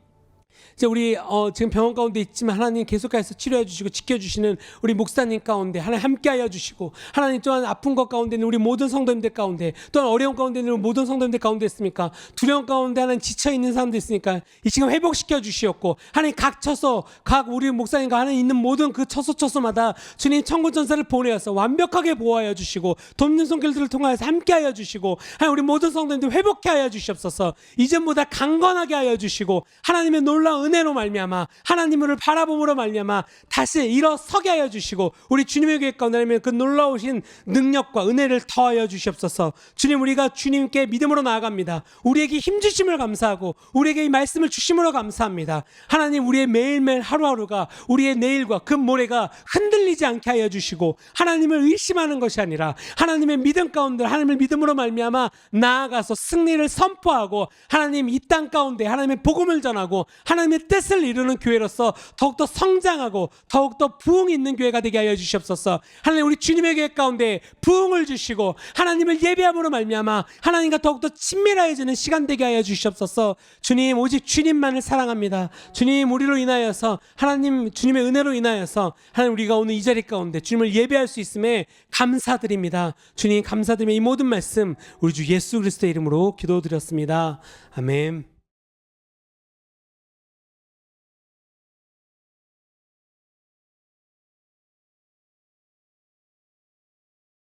이제 우리 지금 병원 가운데 있지만 하나님 계속해서 치료해 주시고 지켜주시는 우리 목사님 가운데 하나님 함께하여 주시고, 하나님 또한 아픈 것 가운데 있는 우리 모든 성도님들 가운데, 또한 어려운 가운데 있는 모든 성도님들 가운데 있습니까? 두려움 가운데 하나님 지쳐있는 사람도 있으니까 이 시간 회복시켜 주시옵고, 하나님 각 처소, 각 우리 목사님과 하나님 있는 모든 그 처소마다 주님 천군천사를 보내어서 완벽하게 보호하여 주시고 돕는 손길들을 통하여서 함께하여 주시고, 하나님 우리 모든 성도님들 회복케 하여 주시옵소서. 이전보다 강건하게 하여 주시고 하나님의 놀라운 은혜로 말미암아 하나님을 바라봄으로 말미암아 다시 일어서게 하여 주시고, 우리 주님의 교회 가운데 그 놀라우신 능력과 은혜를 더하여 주시옵소서. 주님, 우리가 주님께 믿음으로 나아갑니다. 우리에게 힘 주심을 감사하고 우리에게 이 말씀을 주심으로 감사합니다. 하나님, 우리의 매일매일 하루하루가, 우리의 내일과 그 모레가 흔들리지 않게 하여 주시고, 하나님을 의심하는 것이 아니라 하나님의 믿음 가운데 하나님을 믿음으로 말미암아 나아가서 승리를 선포하고, 하나님 이 땅 가운데 하나님의 복음을 전하고 하나님의 뜻을 이루는 교회로서 더욱더 성장하고 더욱더 부흥이 있는 교회가 되게 하여 주시옵소서. 하나님, 우리 주님의 교회 가운데 부흥을 주시고 하나님을 예배함으로 말미암아 하나님과 더욱더 친밀해지는 시간 되게 하여 주시옵소서. 주님, 오직 주님만을 사랑합니다. 주님, 우리로 인하여서 하나님 주님의 은혜로 인하여서 하나님 우리가 오늘 이 자리 가운데 주님을 예배할 수 있음에 감사드립니다. 주님, 감사드리며 이 모든 말씀 우리 주 예수 그리스도의 이름으로 기도드렸습니다. 아멘.